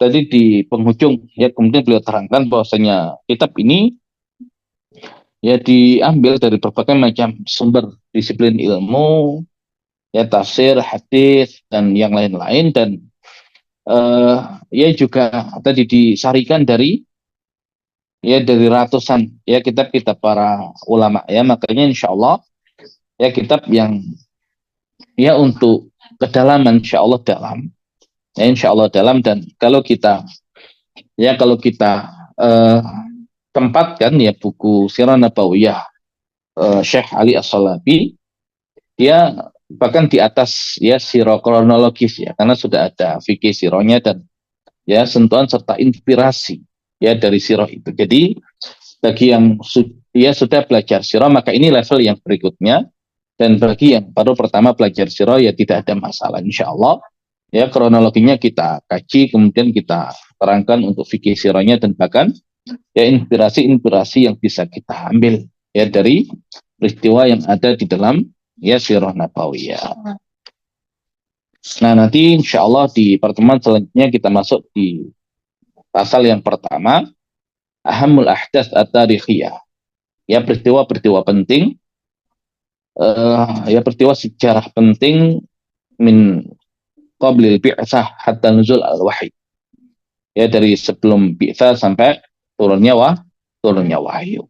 tadi di penghujung ya kemudian beliau terangkan bahwasanya kitab ini ya diambil dari berbagai macam sumber disiplin ilmu, ya tafsir, hadis dan yang lain-lain, dan ya juga tadi disarikan dari ya dari ratusan ya kitab-kitab para ulama, ya makanya insya Allah ya kitab yang ya untuk kedalaman insya Allah dalam, ya insya Allah dalam. Dan kalau kita eh, tempatkan ya buku Sirah Nabawiyah Syekh Ali As-Salabi, dia bahkan di atas ya sirah kronologis, ya karena sudah ada fikih sirahnya dan ya sentuhan serta inspirasi ya dari sirah itu. Jadi bagi yang ya sudah belajar sirah, maka ini level yang berikutnya. Dan bagi yang baru pertama belajar sirah, ya tidak ada masalah insya Allah. Ya kronologinya kita kaji, kemudian kita terangkan untuk fikih sirahnya, dan bahkan ya inspirasi-inspirasi yang bisa kita ambil ya dari peristiwa yang ada di dalam ya sirah nabawiyah. Nah, nanti insya Allah di pertemuan selanjutnya kita masuk di pasal yang pertama, ahamul ahdas at-tarikhiyah. Ya peristiwa-peristiwa penting, ya peristiwa sejarah penting min qablil bi'tsah hatta nuzul al-wahyi. Ya dari sebelum bi'tsah sampai turunnya wahyu.